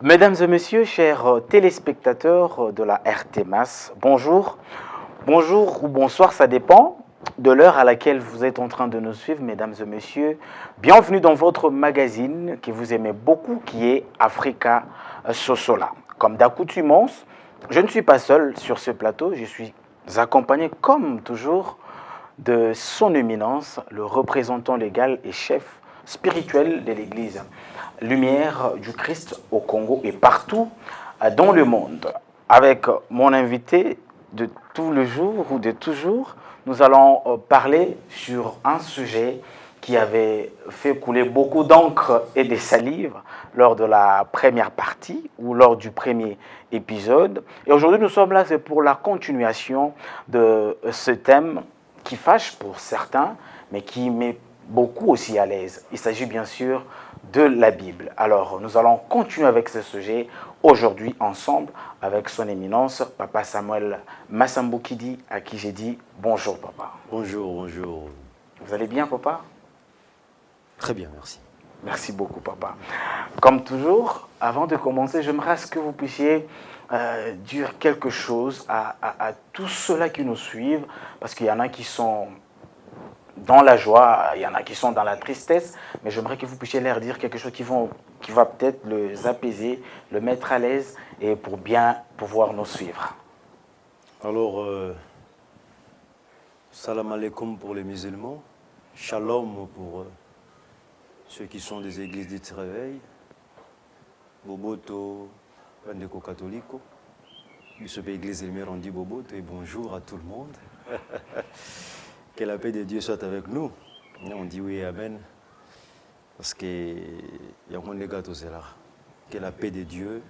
Mesdames et messieurs, chers téléspectateurs de la RT-MAS, bonjour. Bonjour ou bonsoir, ça dépend de l'heure à laquelle vous êtes en train de nous suivre, mesdames et messieurs. Bienvenue dans votre magazine que vous aimez beaucoup, qui est Africa Sosola. Comme d'accoutumance, je ne suis pas seul sur ce plateau, je suis accompagné comme toujours de son éminence, le représentant légal et chef spirituel de l'Église Lumière du Christ au Congo et partout dans le monde. Avec mon invité de tout le jour ou de toujours, nous allons parler sur un sujet qui avait fait couler beaucoup d'encre et de salive lors de la première partie ou lors du premier épisode. Et aujourd'hui, nous sommes là, c'est pour la continuation de ce thème qui fâche pour certains, mais qui met beaucoup aussi à l'aise. Il s'agit bien sûr de la Bible. Alors, nous allons continuer avec ce sujet aujourd'hui ensemble avec son éminence, Papa Samuel Massamboukidi, à qui j'ai dit bonjour, Papa. Bonjour, bonjour. Vous allez bien, Papa? Très bien, merci. Merci beaucoup, Papa. Comme toujours, avant de commencer, j'aimerais que vous puissiez dire quelque chose à tous ceux-là qui nous suivent, parce qu'il y en a qui sont dans la joie, il y en a qui sont dans la tristesse, mais j'aimerais que vous puissiez leur dire quelque chose qui va peut-être les apaiser, le mettre à l'aise et pour bien pouvoir nous suivre. Alors, salam alaikum pour les musulmans, shalom pour ceux qui sont des églises dites réveil, Boboto, Bandeko Catholico, Bishop Église Lumière, on dit Boboto et bonjour à tout le monde. Que la paix de Dieu soit avec nous. On dit oui, amen. Parce que y a un gâteau, c'est là. Que la paix de Dieu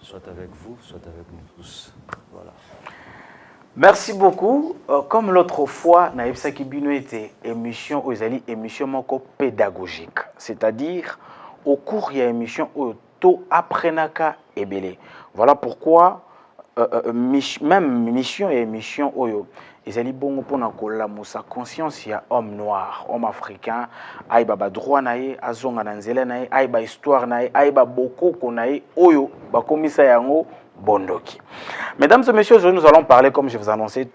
soit avec vous, soit avec nous tous. Voilà. Merci beaucoup. Comme l'autre fois, Naïbsa Kibino était émission aux Ali, émission moko pédagogique. C'est-à-dire, au cours il y a émission auto apprenaka ebele. Voilà pourquoi même mission et émission oyo ezali bongo pona kolamusa conscience ya homme noir, homme africain, aiba ba droit nae azonga na nzela nae, aiba histoire nae, aiba bokoko nae oyo bakomisa yango bondoki. Mesdames et messieurs, aujourd'hui nous allons parler, comme je vous annonçais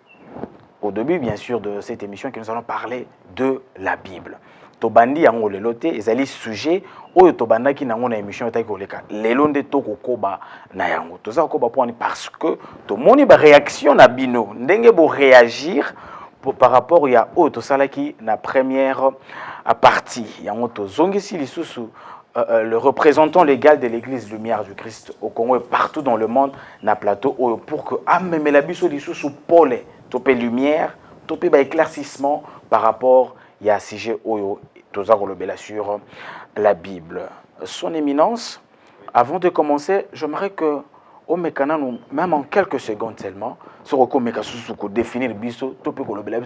au début bien sûr de cette émission, que nous allons parler de la Bible. Tobandi yango lelo te ezali sujet oyo tobandaki nango na émission etaki koleka lelo nde tokokoba na yango toza kokoba poni parce que tomoni ba réaction na bino ndenge bo réagir par rapport ya oyo tosalaki na première partie yango tozongisi lisusu le représentant légal de l'église Lumière du Christ au Congo et partout dans le monde na plateau oyo pour que amemela biso lisusu pole topé lumière topé ba éclaircissement par rapport il y a un sujet sur la Bible. Son éminence, avant de commencer, j'aimerais que, même en quelques secondes seulement, définir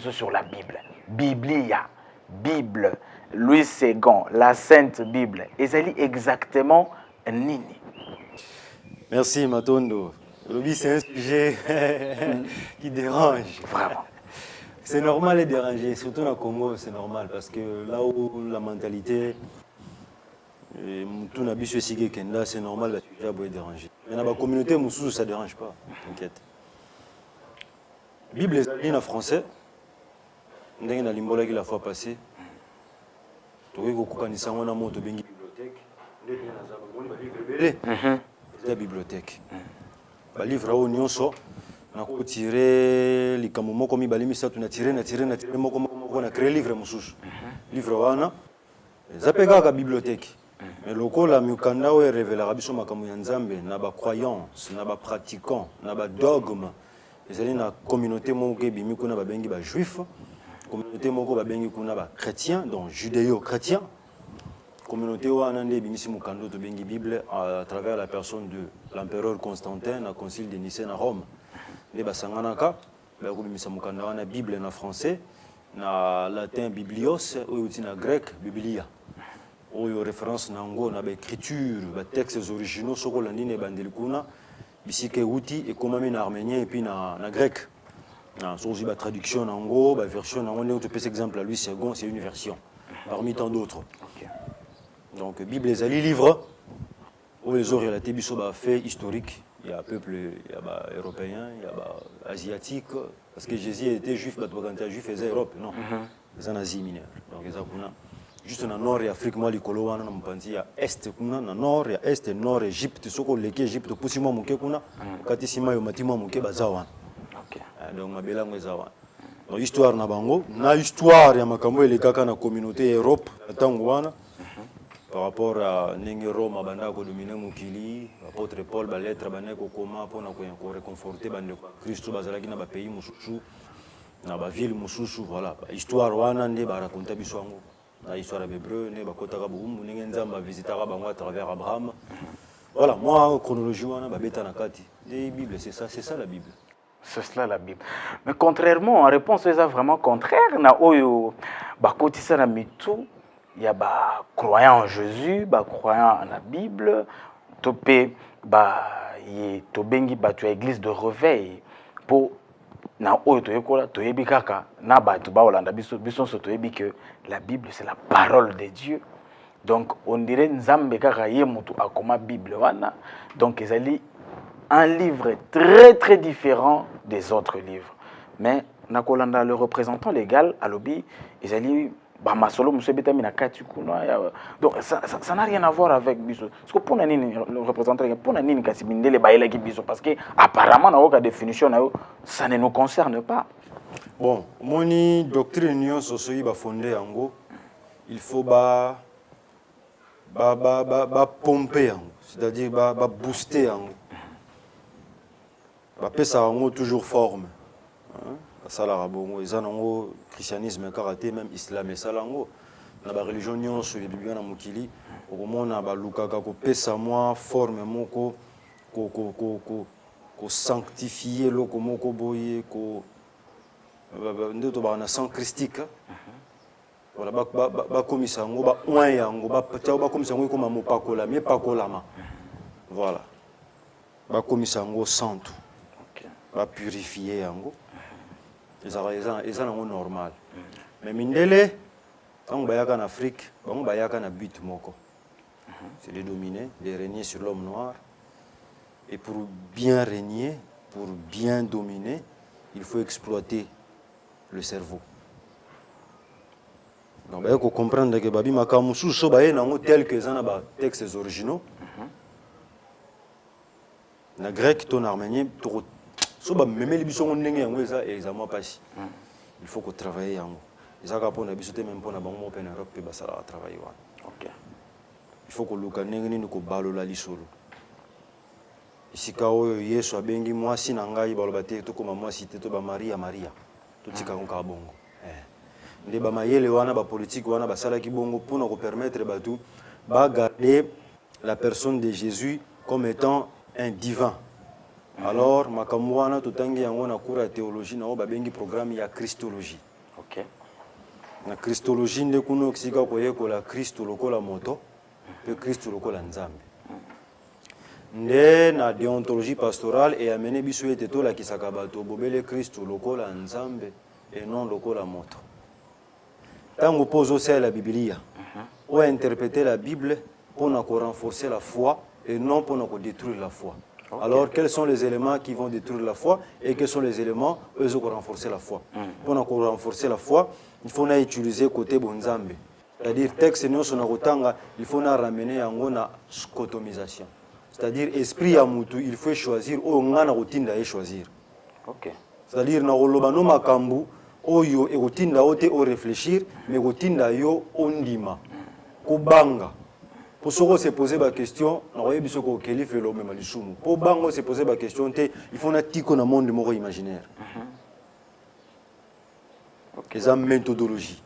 sur la Bible. Biblia, Bible, Louis II, la Sainte Bible. Et ça dit exactement nini. Merci Matondo. C'est un sujet qui dérange. Vraiment. C'est normal de déranger, surtout au Congo, c'est normal, parce que là où la mentalité, c'est normal, le sujet va déranger. Mais dans la communauté, ça ne dérange pas, t'inquiète. La Bible est en français, dans la limbola qui la fois passée, tu vois qu'il y a une bibliothèque. La bibliothèque. Le livre est au na tirer les camomo comme balimi ça na tirer moko na créer livre mususu livre wana zapega ka bibliothèque mais lokola mikanda we révéler biso makamu ya nzambe na ba croyance na ba pratiquants na ba dogme ezali na communauté moko ebimi kuna ba bengi ba juif communauté moko ba bengi kuna ba chrétien donc judéo-chrétien communauté wana nde ebimisi mukando to bengi bible à travers la personne de l'empereur Constantin na concile de Nicée na Rome. Les basanganaka, la Bible en français, na latin biblios, ou na grec biblia. Ou référence nango na écriture, ba textes originaux soko landine bandelikuna, bisike outi et comme en arménien et puis na grec. Na so aussi ba traduction nango, ba version nango ne peux exemple à lui second, c'est une version parmi tant d'autres. Donc Bible les ali livres où les autres relatés biso ba fait historique. Il y a peuple, il y a européen, il y a asiatique. Parce que Jésus était juif, quand il était juif, il faisait Europe, non. C'est un Asie mineure. Donc, juste dans le nord et Afrique, moi, les colons, il y a est, dans le nord, il y a est, nord, Égypte, ce qu'on l'équipe Égypte, pour si moi, mon kékuna, quand il s'y met au matin, mon kébazawan. Donc, ma belle langue est zawan. Donc, histoire na bango, na histoire, il y a ma cambo et les caca na communauté Europe, Tanguana. Par rapport à Nengi Rome, Banda ko dominer Mukili, apôtre Paul, ba lettre bana ko koma pour na ko réconforter bande Christ bazalaki na ba pays mususu na ba ville mususu voilà histoire wana nde ba raconter biso yango na histoire hébreu ne ba kotaka bumu ndenge nzamba visitera bango à travers Abraham voilà moi chronologie wana ba beta na kati de Bible c'est ça la Bible. C'est cela la Bible. Mais contrairement, en réponse, c'est vraiment contraire. Na oyo ba kotisa na mitu. Il y a des croyants en Jésus, des croyants en la Bible, il y a l'église de réveil pour que la Bible c'est la parole de Dieu. Donc on dirait Nzambe kaka ye mutu akoma Bible wana. Donc c'est un livre très très différent des autres livres. Mais nakolanda le représentant légal à l'obi, ils allaient donc ça n'a rien à voir avec biso. Parce que pour le représentant pour nini kasi bindele baela ki biso parce que apparemment na oka définition na ça ne nous concerne pas. Bon, moni doctrine union sosoyi ba fondé yango, il faut ba pomper yango, c'est-à-dire ba booster yango. Ba pesa yango toujours forme. Salara bongo ezanango christianisme karaté même islam et salango na ba religion nyonso libya na mukili okomona ba lukaka ko pesa moi forme moko ko sanctifier loko moko boye ko ndeto ba na sang christique voilà ba komisa yango ba oin yango ba komisa yango koma mopakola mais pakolama voilà ba komisa yango santo ba purifier yango. Ils sont normal. Mais Mindele, quand on va en Afrique, on va en but moko. C'est de dominer, de régner sur l'homme noir. Et pour bien régner, pour bien dominer, il faut exploiter le cerveau. Donc, il faut comprendre que Babi Makamusu, tel que les textes originaux, en grec, en arménien, il faut qu'on travaille en il faut que nous balola lisolo ici kao yesu abengi mwasi na ngai balobate to koma mwasi te to ba Maria to tika ko bongo nde ba mayele wana ba politique wana basala ki bongo pour nous permettre batu ba garder la personne de Jésus comme étant un divin. Alors, makamwana totangi yango na cours de théologie na babengi programme ya christologie. OK. Na christologie nde kuno kisika koyekola Kristo lokola moto, pe Kristo lokola nzambe. Nde na déontologie pastorale et amené biso ete tola kisaka bato bobele Kristo lokola nzambe et non lokola moto. Tango pozo c'est la Biblia. Ou interpréter la Bible pour renforcer la foi et non pour détruire la foi. Okay. Alors, quels sont les éléments qui vont détruire la foi et quels sont les éléments qui vont renforcer la foi? Pour renforcer la foi, il faut utiliser le côté bonzambe. C'est-à-dire, texte, il faut ramener à scotomisation. C'est-à-dire, esprit à mutu, il faut choisir ou on a routine d'aller choisir. C'est-à-dire, na rolobano makambu, oyo et routine d'aote au réfléchir, mais routine d'ayo ondima, kubanga. Pour se poser la question, pour Bango se poser la question, il faut que le monde imaginaire. C'est une méthodologie,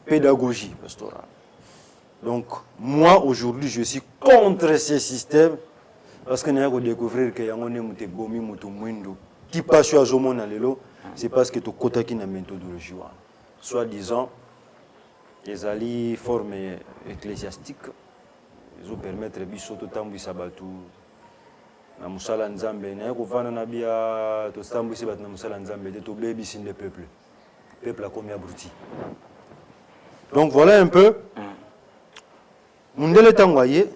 pédagogie pastorale. Donc, moi, aujourd'hui, je suis contre ces systèmes parce que nous avons découvert qu'il y a des gens qui passent à Zomon, c'est parce que tu as une méthodologie. Soit disant, les alliés forment ecclésiastiques. Ils ont permettre biso to tambwisa batu na musala nzambe na ko vana na bia to tambwisa batu na musala nzambe de to baby sin le peuple a comme abruti. Donc voilà un peu mundele tangwaye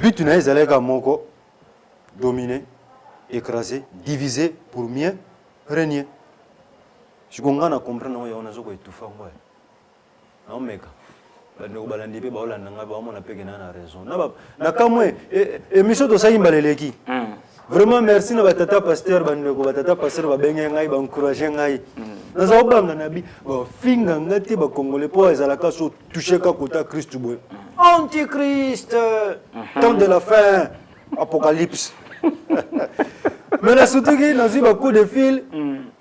But na ezaleka moko dominer, écraser, diviser pour mieux régner. Je comprends comprendre on a zoko etufa ngwa. Na omeka. Ba ndeko balandi pe ba olanda nga ba mona peke na raison. Na kamwe émission to sayi mbaleleki. Vraiment merci na batata pasteur bandeko batata pasteur ba benga ngai ba encourager ngai. Naza obanga nabi ba finga ngati ba congolais po ezalaka so toucher ka kota Christ boy. Antichrist, temps de la fin, apocalypse. Mais la soutenu nazi ba coup de fil.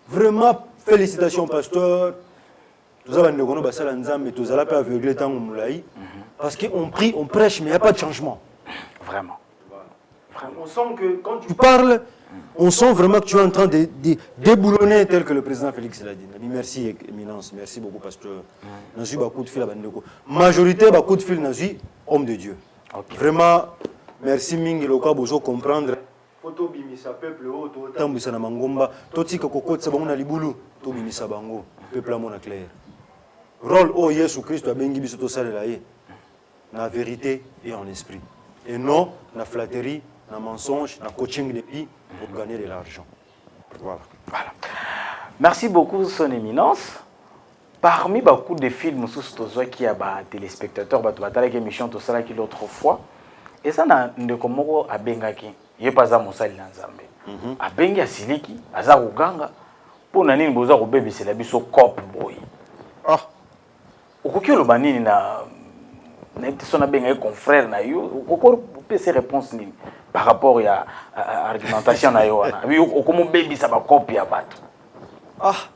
Vraiment félicitations pasteur. Tous avons nous ba sala nzambe tous ala pas aveuglé tant moulaï parce qu'on prie, on prêche mais il y a pas de changement. Vraiment. On sent que quand tu parles, on sent vraiment que tu es en train de déboulonner tel que le président Félix l'a dit. Merci éminence, merci beaucoup pasteur. Nazi ba coup de fil à bandeko. Majorité ba coup de fil nazi homme de Dieu. Okay. Vraiment merci mingi loka bozo comprendre. Photo bimisa peuple o to tambisa na mangomba to tika kokotsa bango na libulu to bimisa bango peuple a mona clair. Rôle o Yesu Christ a bengi biso to salela ye. Na vérité et en esprit. Et non na flatterie, na mensonge, na coaching de vie pour gagner de l'argent. Voilà. Merci beaucoup son éminence. Parmi beaucoup de films sous qui a ba téléspectateurs ba to batala ki émission to sala ki l'autre fois et ça na ndeko moko abengaki ye paza mosali na Nzambe. Abengi asiliki aza kuganga pona nini boza kobebisela biso cop boy. Ah. Okoki oloba nini na son benga confrère na yo okoro pese réponse nini par rapport à argumentation na yo wana. Abi okomo bebisa ba cop ya bato. Ah.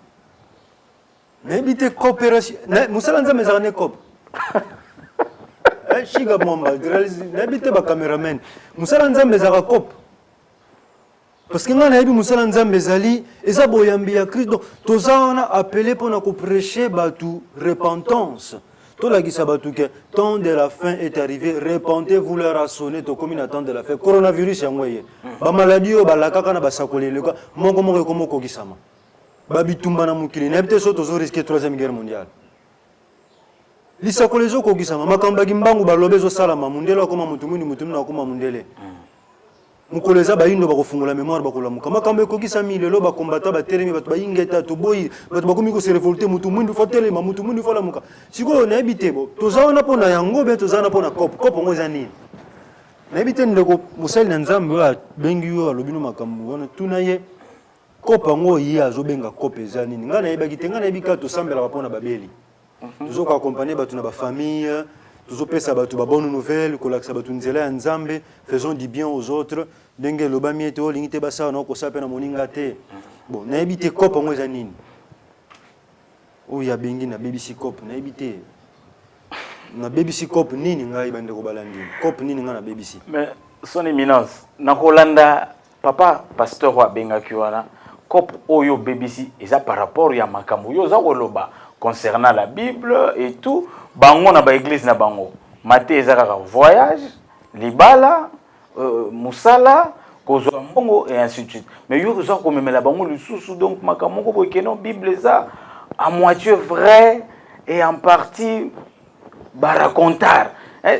N'habite coopération. Moussala Nzambe ezalane cop. Chiga Mwamba, n'habite ba cameraman. Moussala Nzambe ezalaka cop. Parce que nga nayebi Moussala Nzambe ezali eza boyambi ya Christ. Donc toza wana appelé pour na ko prêcher batu repentance. Tolakisa batu ke temps de la fin est arrivé, repentez-vous leur a sonné to comme une attente de la fin. Coronavirus yango ye. Ba maladie yo balakaka na basakolele ka moko moko komoko kisama. Babitumba na mukili n'habite so tozo risquer 3e guerre mondiale. Lisakolezo ko kisama makamba kimbangu balobe zo sala mamundelo akoma mutumuni mutumuna akoma mundele. Mukoleza bayindo bakofungula mémoire bakolamuka makambo ekokisami lelo bakombata batelemi bato bayingeta to boyi bato bakomi ko se révolter mutu mwindu fotele ma mutu mwindu fola muka siko na ebitebo tozaona pona yango be tozaona pona cop ngo za nini na ebite ndeko musali na Nzambe wa bengi yo alobino makambo wana tunaye cop ngo yi azobenga cop eza nini ngana yebaki tenga na ebika to sambela pona babeli tozoka accompagner bato na ba famille tozopesa bato ba bonne nouvelle kolakisa bato nzela ya Nzambe faisons du bien aux autres ndenge lobami ete olingi te basala na kosape na moninga te bon nayebi te cop ngo eza nini oyo abengi na BBC cop nayebi te na BBC cop nini ngai bandeko balandi cop nini nga na BBC mais son éminence na kolanda papa pasteur wa bengaki wana cop oyo BBC eza par rapport ya makambo yo za koloba concernant la Bible et tout bango na ba église na bango Maté ezaka voyage libala musala kozwa mbongo et ainsi de suite mais yo zo ko memela bango lisusu donc makambo ko bokeno Bible ça à moitié vrai et en partie ba racontar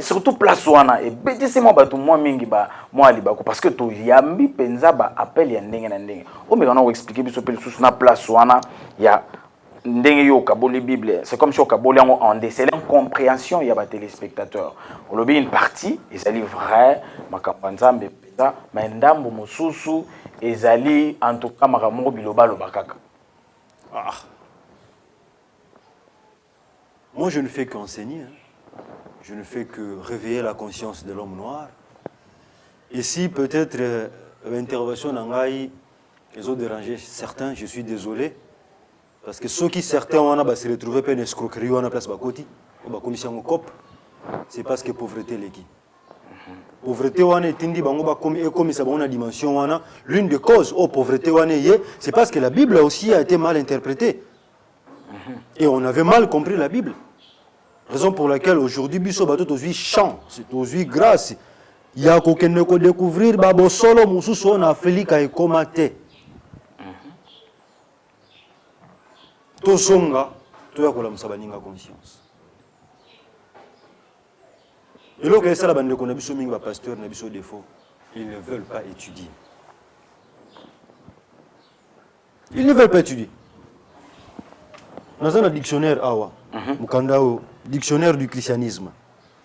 surtout place wana et betisi mo bato moi mingi ba moi libako parce que to yambi penza ba appel ya ndenge na ndenge o me kana ko expliquer biso pe lisusu na place wana ya ndenge yo kaboli Bible c'est comme si on kaboli en décelant compréhension il y a ba téléspectateurs on lobi une partie ezali vrai makambo Nzambe pesa mais ndambo mosusu ezali en tout cas makambo biloba lobakaka. Ah. Moi je ne fais qu'enseigner je ne fais que réveiller la conscience de l'homme noir et si peut-être l'intervention n'angai les autres déranger certains je suis désolé. Parce que ceux qui certains ont se retrouvé par une escroquerie ou en place bakoti, ou ba commission cop, c'est parce que pauvreté l'équipe. Pauvreté wana etindi bango ba komi et comme ça ba dimension wana, l'une des causes au pauvreté wana c'est parce que la Bible aussi a été mal interprétée. Et on avait mal compris la Bible. Raison pour laquelle aujourd'hui biso bato tozui chant, c'est tozui grâce. Il y a qu'aucun ne ko découvrir ba bo solo mususu na Afrika e komate. Tosonga toya kola musabaninga conscience Et là, que ça, la bande qu'on a besoin de pasteur, on a besoin de défaut. Ils ne veulent pas étudier. Ils ne veulent pas étudier. Dans un dictionnaire, Mukandao, dictionnaire du christianisme.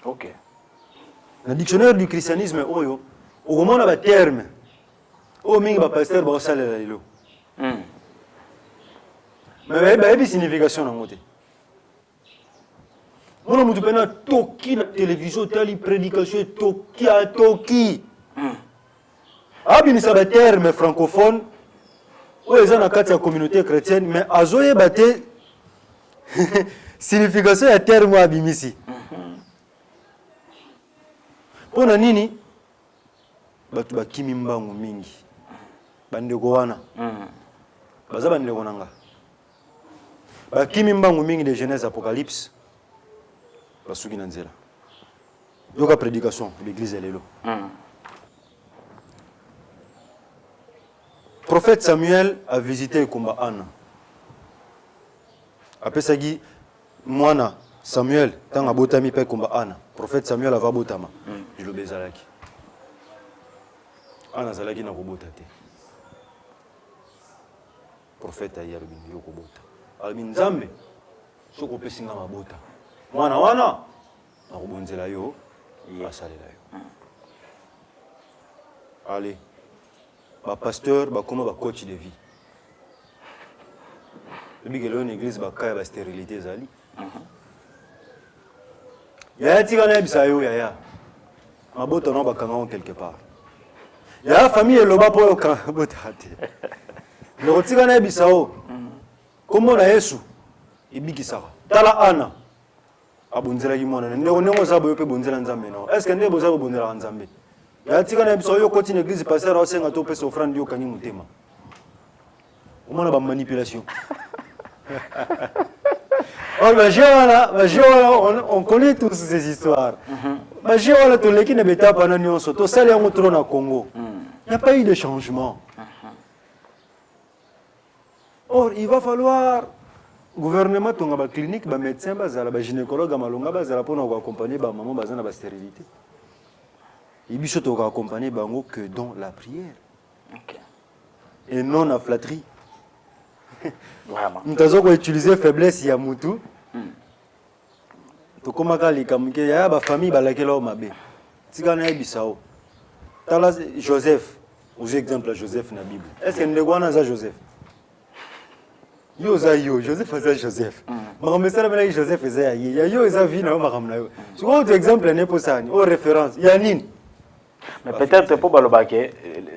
Ok. Le dictionnaire du christianisme, au moment où on a un terme, au mingi ba pasteur ba salela lelo. Mais il y a une signification dans le côté. On a dit toki la télévision, telle prédication, toki à toki. Ah, bien, ça va être terme francophone. Oui, ils ont la communauté chrétienne, mais azoye bate signification est terme à bimisi. Pour nini, batu bakimi mbangu mingi. Bandeko wana. Baza bandeko nanga. Bakimi mbangu mingi de Genèse Apocalypse. Basuki na nzela. Yoka prédication, l'église est là. Prophète Samuel a visité Kumba Anna. Après ça dit Moana Samuel tant abotami pe Kumba Anna. Prophète Samuel ava botama. Je le bezalaki. Anna zalaki na kobota te. Prophète ayi alobini yo kobota. Alobini Nzambe soko pesinga mabota. Mwana wana na kobonzela yo asalela yo. Allez. Ba pasteur, ba comment ba coach de vie. Le big une église ba kaya ba stérilité zali. Ya tika na bisa yo ya. Mabota no ba kanga quelque part. Ya famille loba po yo ka bota te. Le tika na bisa o. Kombo na Yesu ibikisaka. Tala ana. Abunzela ki mwana ndeko ndeko za boyo pe bonzela Nzambe no. Est-ce que ndeko za bonzela Nzambe? Ya tika na biso yo koti na église pasteur au senga to pesa offrande yo kanyi mutema. On a ba manipulation. On connaît tous ces histoires. Voilà to leki na beta pana nyonso to sali yango trop na Congo. Il n'y a pas eu de changement. Or il va falloir gouvernement tonga ba clinique ba médecin ba zala ba gynécologue malonga ba zala pona ko accompagner ba maman ba zana ba stérilité. Il biso to ko accompagner bango que dans la prière. Okay. Et non la flatterie. Vraiment. Nous avons utilisé faiblesse ya mutu. To komaka likamuke ya ba famille ba lakela o mabe. Tika na bisao. Tala Joseph, aux exemples Joseph na Bible. Est-ce que ndegwana za Joseph? Yo za yo, Joseph za Joseph. Makambe sala mela Joseph za ya yo za vie na makamna yo. Tu vois exemple n'est pas ça, au référence. Ya nini? Mais peut-être pour Balobake,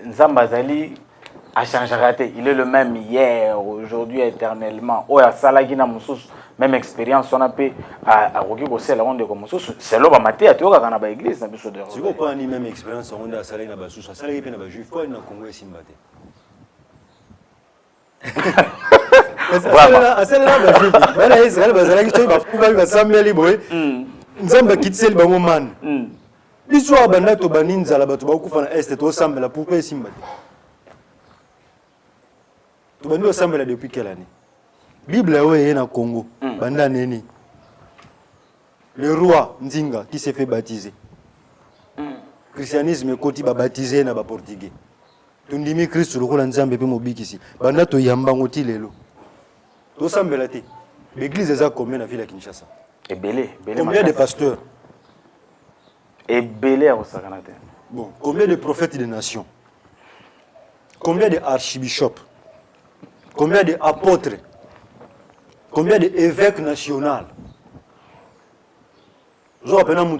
Nzamba Zali a changé raté. Il est le même hier, aujourd'hui, éternellement. Oh, ya Salagina Moussous, même expérience, on a pu à Rogi Gossé, la ronde de Moussous. C'est l'homme à Maté, à Tioga, dans la église, dans le de tu vois pas ni même expérience, on a Salagina Bassous, Salagina Bajuif, quoi, il n'a Congo et Simbate. Celle-là, Bajuif, voilà, Israël, Bazalaki, tu vas pouvoir faire ça, mais libre. Nzamba quitte le bon man. L'histoire banda to baninza la bato ba kufa na est to sambela pourquoi simba to bando sambela depuis quelle année Bible est na Congo banda neni le roi Nzinga qui s'est fait baptiser christianisme koti ba baptiser na ba portugais tundimi Christ le ko Nzambe pe mobikisi banda to yamba ngoti lelo to sambela te l'église eza combien na ville ya Kinshasa et belé combien de pasteurs et belé au Sakanate. Bon, combien de prophètes des nations? Combien d'archibishops? Combien d'apôtres? Combien d'évêques nationaux? Je rappelle un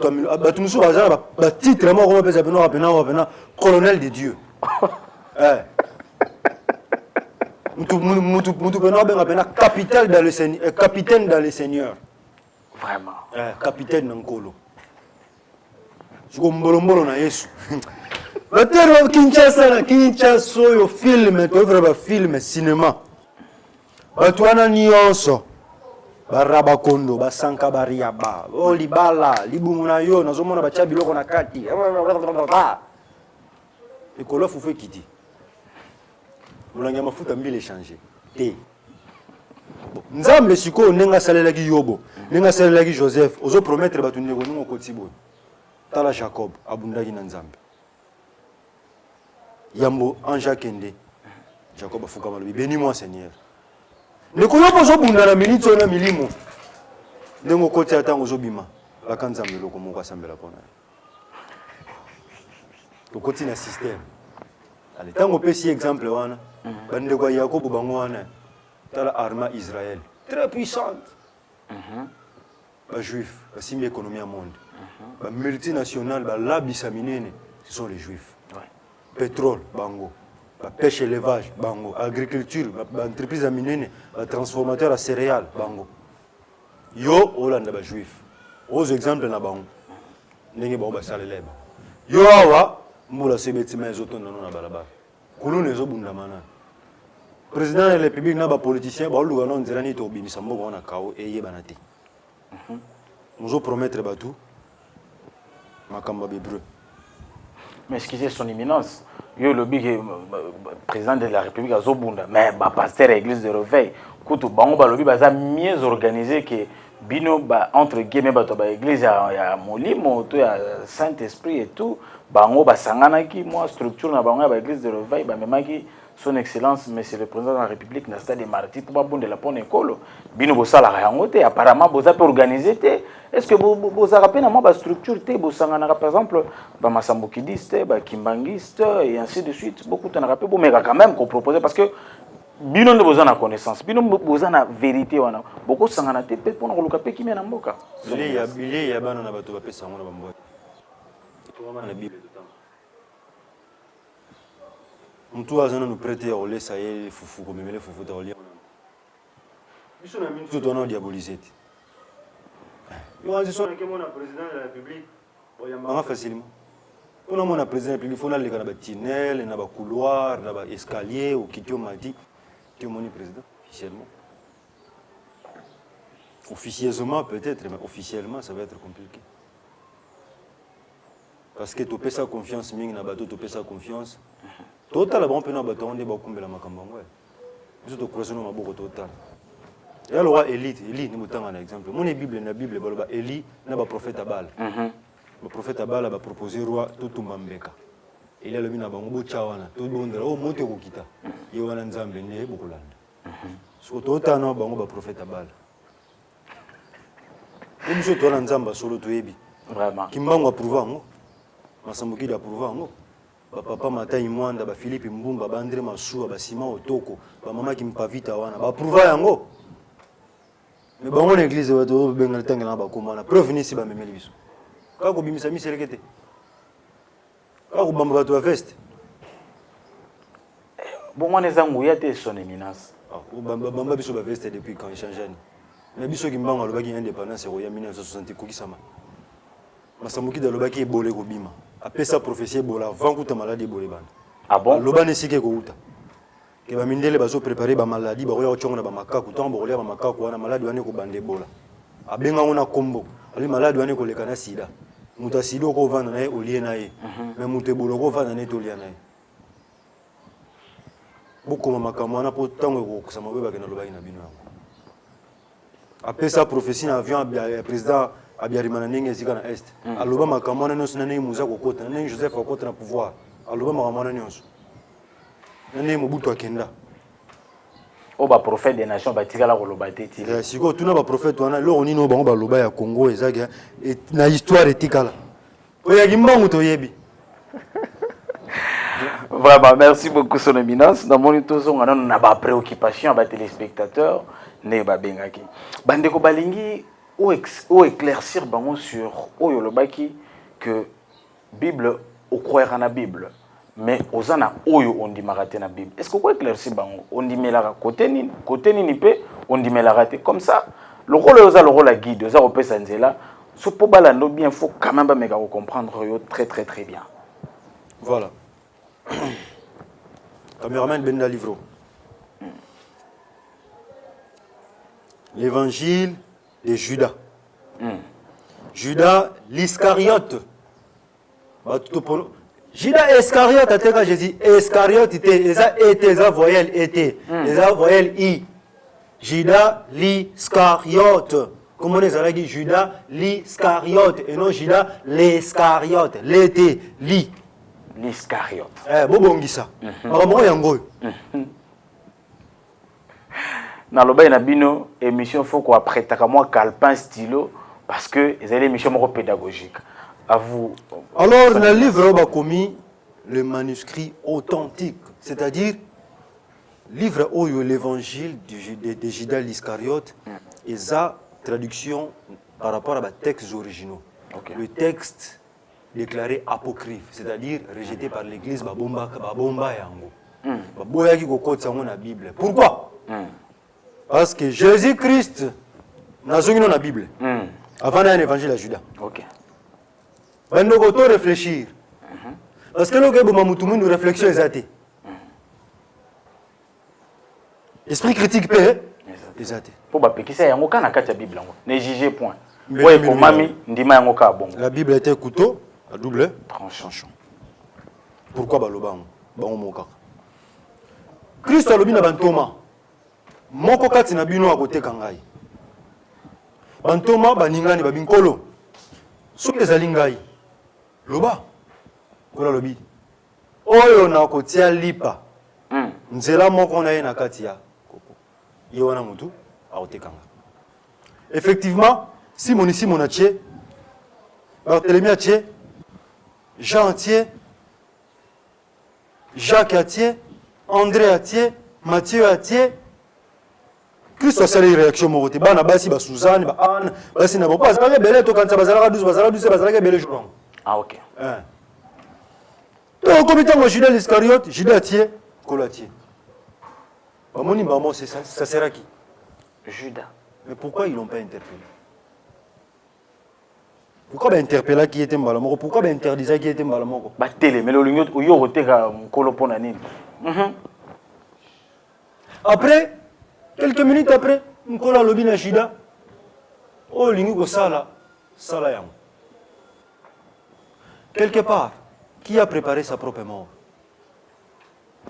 titre, colonel de Dieu. Capitaine dans le Seigneur. Vraiment. Capitaine Nankolo. Je suis na Yesu. Batero Kinshasa yo film, to vrai film cinéma. Batwana nyonso. Baraba kondo, basanka bariaba. O libala, libumuna yo nazomona bacha biloko na kati. Ekolo fufu kiti. Mulanga mafuta mbili changer. Te. Nzambe siko nenga salelaki Yobo, nenga salelaki Joseph, ozo promettre batu ndeko nungo kotibo. tala Jacob abundaki na Nzambe yambo anja kende Jacob afuka malobi bénis-moi Seigneur ndeko yo pozo bunda na minute na milimo ndengo koti atango zobima baka Nzambe loko moko asambela pona to koti na système ale tango pesi exemple wana bandeko ya Jacob bango wana tala arma Israël très puissante ba juif ba simbi économie monde ba multinationale ba labisa minene ce sont les juifs pétrole bango ba pêche élevage bango agriculture ba entreprise à minene ba transformateur à céréales bango yo Hollande ba juif aux exemples na bango ndenge bango ba salele ba yo awa mbula sebetima ezotonda na balabala kulune ezobunda mana président de la République na ba politicien ba luga non nzela ni to bimisa mboko na kawo eyeba te nous promettre batou makamba bébreu. Mais excusez son éminence, yo le big président de la République à Zobunda, mais ba pasteur église de réveil, kutu bango ba lobi baza mieux organisé que bino ba entre guillemets ba to ba église ya molimo to ya Saint-Esprit et tout, bango ba sangana ki moi structure na bango ba église de réveil ba memaki son excellence monsieur le président de la République na stade des martyrs pour ba bonde la pone école, bino bo sala yango te apparemment boza peut organiser te. Est-ce que vous avez rappelé à structure, par exemple, Masambokidiste, Kimbangiste, et ainsi de suite. Beaucoup de rappels, mais quand même qu'on proposait parce que Bino ne vous en a connaissance, Bino vous en a vérité. Beaucoup de gens peut-être pour nous le qui mène en boca. Il y a ban na bato ba pesa ngona bambo. To na Bible tout temps. Mtu azana nous prêter au lait ça y est fufu comme mele fufu ta olia. Biso na mintu to na diaboliser. Yo anzi sona ke mona président de la République oyamba facilement. Pour mon président de la République, il faut aller dans les tunnels, dans les couloirs, dans les escaliers ou qui m'a dit que mon président officiellement. Officieusement peut-être, mais officiellement ça va être compliqué. Parce que tu pèses sa confiance, tu pèses sa confiance. Total, on peut pas on est beaucoup de la macambangwe. Nous te croisons dans beaucoup total. Et alors Élie, nous mettons un exemple. Mon Bible, la Bible, Élie n'a pas prophète à Baal. Le prophète Abal a proposé roi tout Mambeka. Il a le mina bango chawana tout bondra o monte ko kita. Yo wana nzambe ne bokulanda. So to tano bango ba prophète Abal. Umso to na nzamba solo to yebi. Vraiment. Kimbango approuva ngo. Masambuki da approuva ngo. Ba papa Matai Mwanda ba Philippe Mbumba ba André Masua ba Sima Otoko ba mama Kimpavita wana ba approuva yango. Mais bango l'église wa to bengal tangela ba komana. Preuve ni si ba memeli biso. Kako bimisa mi selekete. Kako bamba bato ba veste. Bon on est zanguya te son éminence. Bamba biso ba veste depuis quand il changeait. Mais biso kimbanga lobaki indépendance roya 1960 ko kisama. Masamuki da lobaki ebolé ko bima. Apesa prophétie bola avant kuta maladie bolé bana. Ah bon? Lobane sike ko uta. Ke ba mindele bazo préparer ba maladie ba roya ochonga ba makaku tambo roya ba makaku wana maladie wane ko bande bola. Abenga ona kombo. Ali maladie wane ko lekana sida. Muta sido ko vanda na ye olie na ye mais muta bolo ko vanda na to lia na ye boko makambo na po tango ko kusama beba ke na lobaki na bino apesa prophétie na avion ya président abiarimana ninge zika na est aloba makambo na nyonso na ne muza ko kota na Joseph ko kota na pouvoir aloba makambo na nyonso na ne Mobutu akenda o ba prophète des nations ba tikala ko loba te ti siko tuna ba prophète wana lo onino bango ba loba ya Congo ezaki na histoire etikala oya gimbangu to yebi. Vraiment merci beaucoup son éminence dans mon tozo on a ba préoccupation ba téléspectateurs ne ba bengaki bande ko balingi ou éclaircir bango sur oyo lobaki que Bible au croire en la Bible. Mais aux ana oyo on dit maraté na Bible. Est-ce que vous éclaircir bango on dit mais la côté ni pe on dit mais la raté comme ça le rôle la guide oza opesa nzela so po balando bien faut quand même ba comprendre yo très très très bien. Voilà. Caméraman Benda Livro. L'évangile de Judas. Judas l'Iscariote. Judas Iscariote a été Jésus. Iscariote était, les voyelles étaient, les voyelles I. Judas l'Iscariote. Comment on est Judas l'Iscariote et non Judas l'Iscariote. L'été, li. L'Iscariote. Bobongisa. Makambo yango. Na loba na bino émission faut qu'on apprête à moi calepin stylo parce que c'est une émission pédagogique. À vous. Alors dans le livre on a commis le manuscrit authentique, c'est-à-dire livre où l'évangile de Judas l'Iscariote et sa traduction par rapport à textes originaux. Okay. Le texte déclaré apocryphe, c'est-à-dire rejeté par l'église babomba yango. Baboya ki kokotsa ngo na Bible. Pourquoi? Parce que Jésus-Christ n'a jamais dans la Bible. Avant d'un évangile à Judas. OK. On doit réfléchir. Parce que nous avons une réflexion exatée. Esprit critique peut exaté. Pour ba pekisa yango kana kati ya Bible yango. Ne jugez point. Ouais, pour mami ndima yango ka bon. La Bible était couteau à double tranchant. Pourquoi baloba bango moka? Christ alobi na bantoma. Moko kati na bino akoteka ngai. Bantoma baningani babinkolo. Soki ezali ngai. Loba. Kola lobi. Oyo na kotia lipa. Nzela moko na ye na kati ya koko. Ye wana mutu akoteka ngai. Effectivement, Simon Atie, Barthélemy Atie, Jean Atie, Jacques Atie, André Atie, Matthieu Atie. Christ a salé réaction moroté. Bana basi ba Suzanne, ba Anne, basi na bo pas ça belé to quand ça bazala 12 bazala belé jour. Ah OK. Donc comme étant Judas l'Iscariote, Judas Atie, Colatier. Ba moni ba mo c'est ça sert qui? Judas. Mais pourquoi ils l'ont pas interpellé? Pourquoi ben interpeller qui était malamoko? Pourquoi ben interdire qui était malamoko? Ba télé mais le lingot ou yo roteka mkolo pona nini? Après quelques minutes après, Nkola lobi na Judas. Oh lingi ko sala yango. Quelque part, qui a préparé sa propre mort?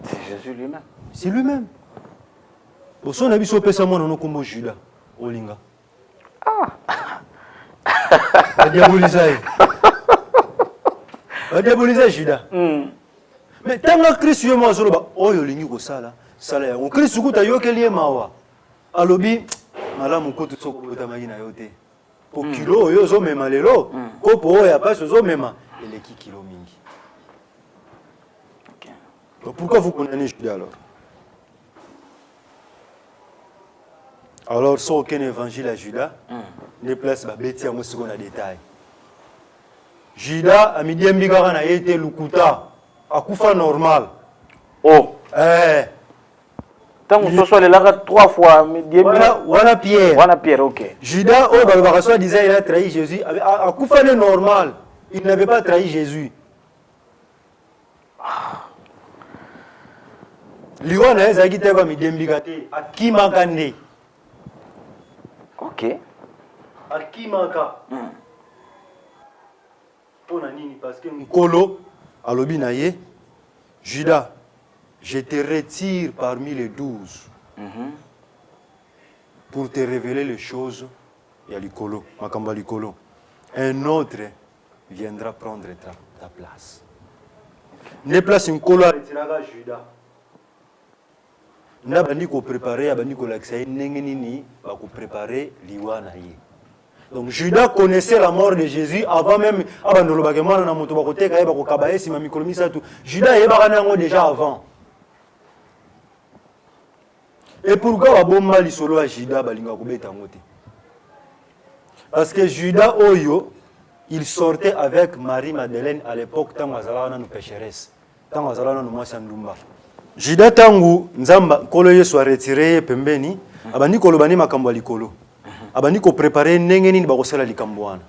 C'est Jésus lui-même. C'est lui-même. Au son avis so pesa mona no kombo Judas. Olinga. A diaboliser Judas. Mais tant que Christ est mort, oyo lingi ko sala yango. Christ kuta yokeli mawa. Alobi malamu ko tsoko botamaki na yote. Po kilo oyo zo mema lelo, ko po oya pas zo mema eleki kilo mingi. OK. Pourquoi vous condamnez Judas alors? Alors, sans aucun évangile à Judas, ne place pas bêtise à moi ce qu'on a détail. Judas a mis des migara na été lukuta, a kufa normal. Oh. Tant que soit là 3 fois, voilà Pierre. Voilà Pierre, OK. Judas, oh, Barbarossa disait il a trahi Jésus. A kufa normal. Il n'avait pas trahi Jésus. Liwana ezaki te ba mi dembigate akimakande. OK. Akimaka. Pour nini parce que Nkolo alobi na ye Judas, je te retire parmi les 12 pour te révéler les choses ya likolo, makamba likolo. Un autre viendra prendre ta place. Ne place Nkolo retirera Judas. Na bandi ko préparer abandi ko lakisa ndenge nini ba ko préparer liwa na ye. Donc Judas connaissait la mort de Jésus avant même abandolo bakemana na moto ba ko teka ye ba ko kabaye sima mikolo misatu. Judas yeba nango déjà avant. Et pourquoi ba bomba lisolo a Judas balinga ko beta ngote? Parce que Judas oyo il sortait avec Marie-Madeleine à l'époque tant azala na pécheresse. Tant azala na mwasi ndumba. Judas tangu nzamba kolo Yesu a retiré pembeni abandi kolobani makambo likolo abandi ko préparer ndenge nini ba kosala likambo wana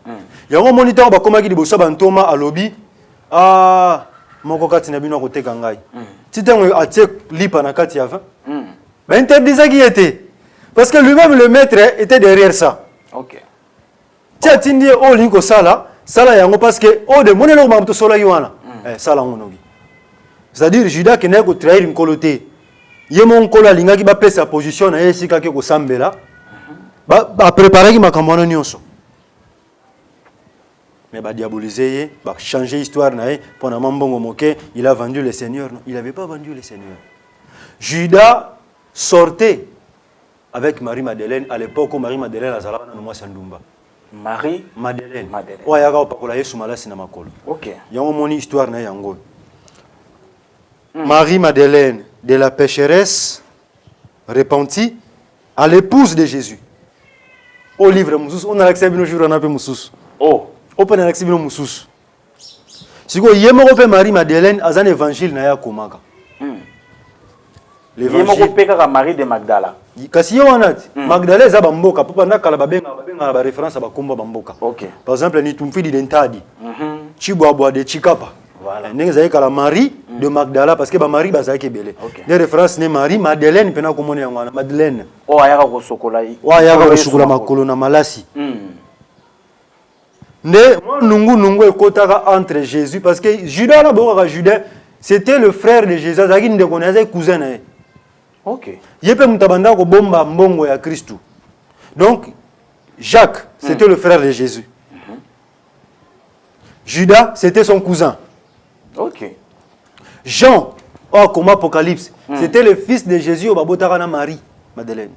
yango moniteur ba komaki liboso bantoma alobi moko kati na bino koteka ngai titango atie lipa na kati ya vin ba interdisait qui était parce que lui-même le maître était derrière ça. OK. Tia tindi o linko sala yango parce que o de monelo ba mto sola yiwana sala ngonogi. C'est-à-dire Judas qui n'a pas trahir une coloté. Yemon kola lingaki ba pesa position na yesika ke ko sambela. ba préparer ki makambo wana nyonso. Mais ba diaboliser, ba changer l'histoire na pour na mambongo moke, il a vendu le Seigneur. Non, il n'avait pas vendu le Seigneur. Judas sortait avec Marie-Madeleine à l'époque où Marie-Madeleine a zalaka na mwasi ndumba. Marie-Madeleine. Oya ka pakola Yesu malasi na makolo. OK. Yango moni histoire na yango. Marie-Madeleine, de la pécheresse repentie à l'épouse de Jésus. Au livre Moussous, on a accepté nos jours, on a appelé Moussous. Oh, on a accepté nos Moussous. Si vous avez un Marie-Madeleine, à un évangile, na ya komaka. L'évangile. Il y a Marie de Magdala. Kasi yo wana Magdala eza bamboka papa na kala babenga ba référence ba komba bamboka. OK. Par exemple ni tumfidi dentadi. Chibwa de Chikapa. Voilà. Ndenge zayi kala Marie de Magdala parce que ba Marie bazaki belé. Des références ne Marie Madeleine pena komona yango na Madeleine. Oh ayaka ko sokola yi. Wa ayaka ko sokola makolo na malasi. Ne nungu ekotaka entre Jésus parce que Judas na boka Judas c'était le frère de Jésus, zaki ndeko na cousin na. OK. Yepe mutabanda ko bomba mbongo ya Christ. Donc Jacques, c'était le frère de Jésus. Judas, c'était son cousin. OK. Jean, comme Apocalypse, c'était le fils de Jésus au babotara na Marie Madeleine.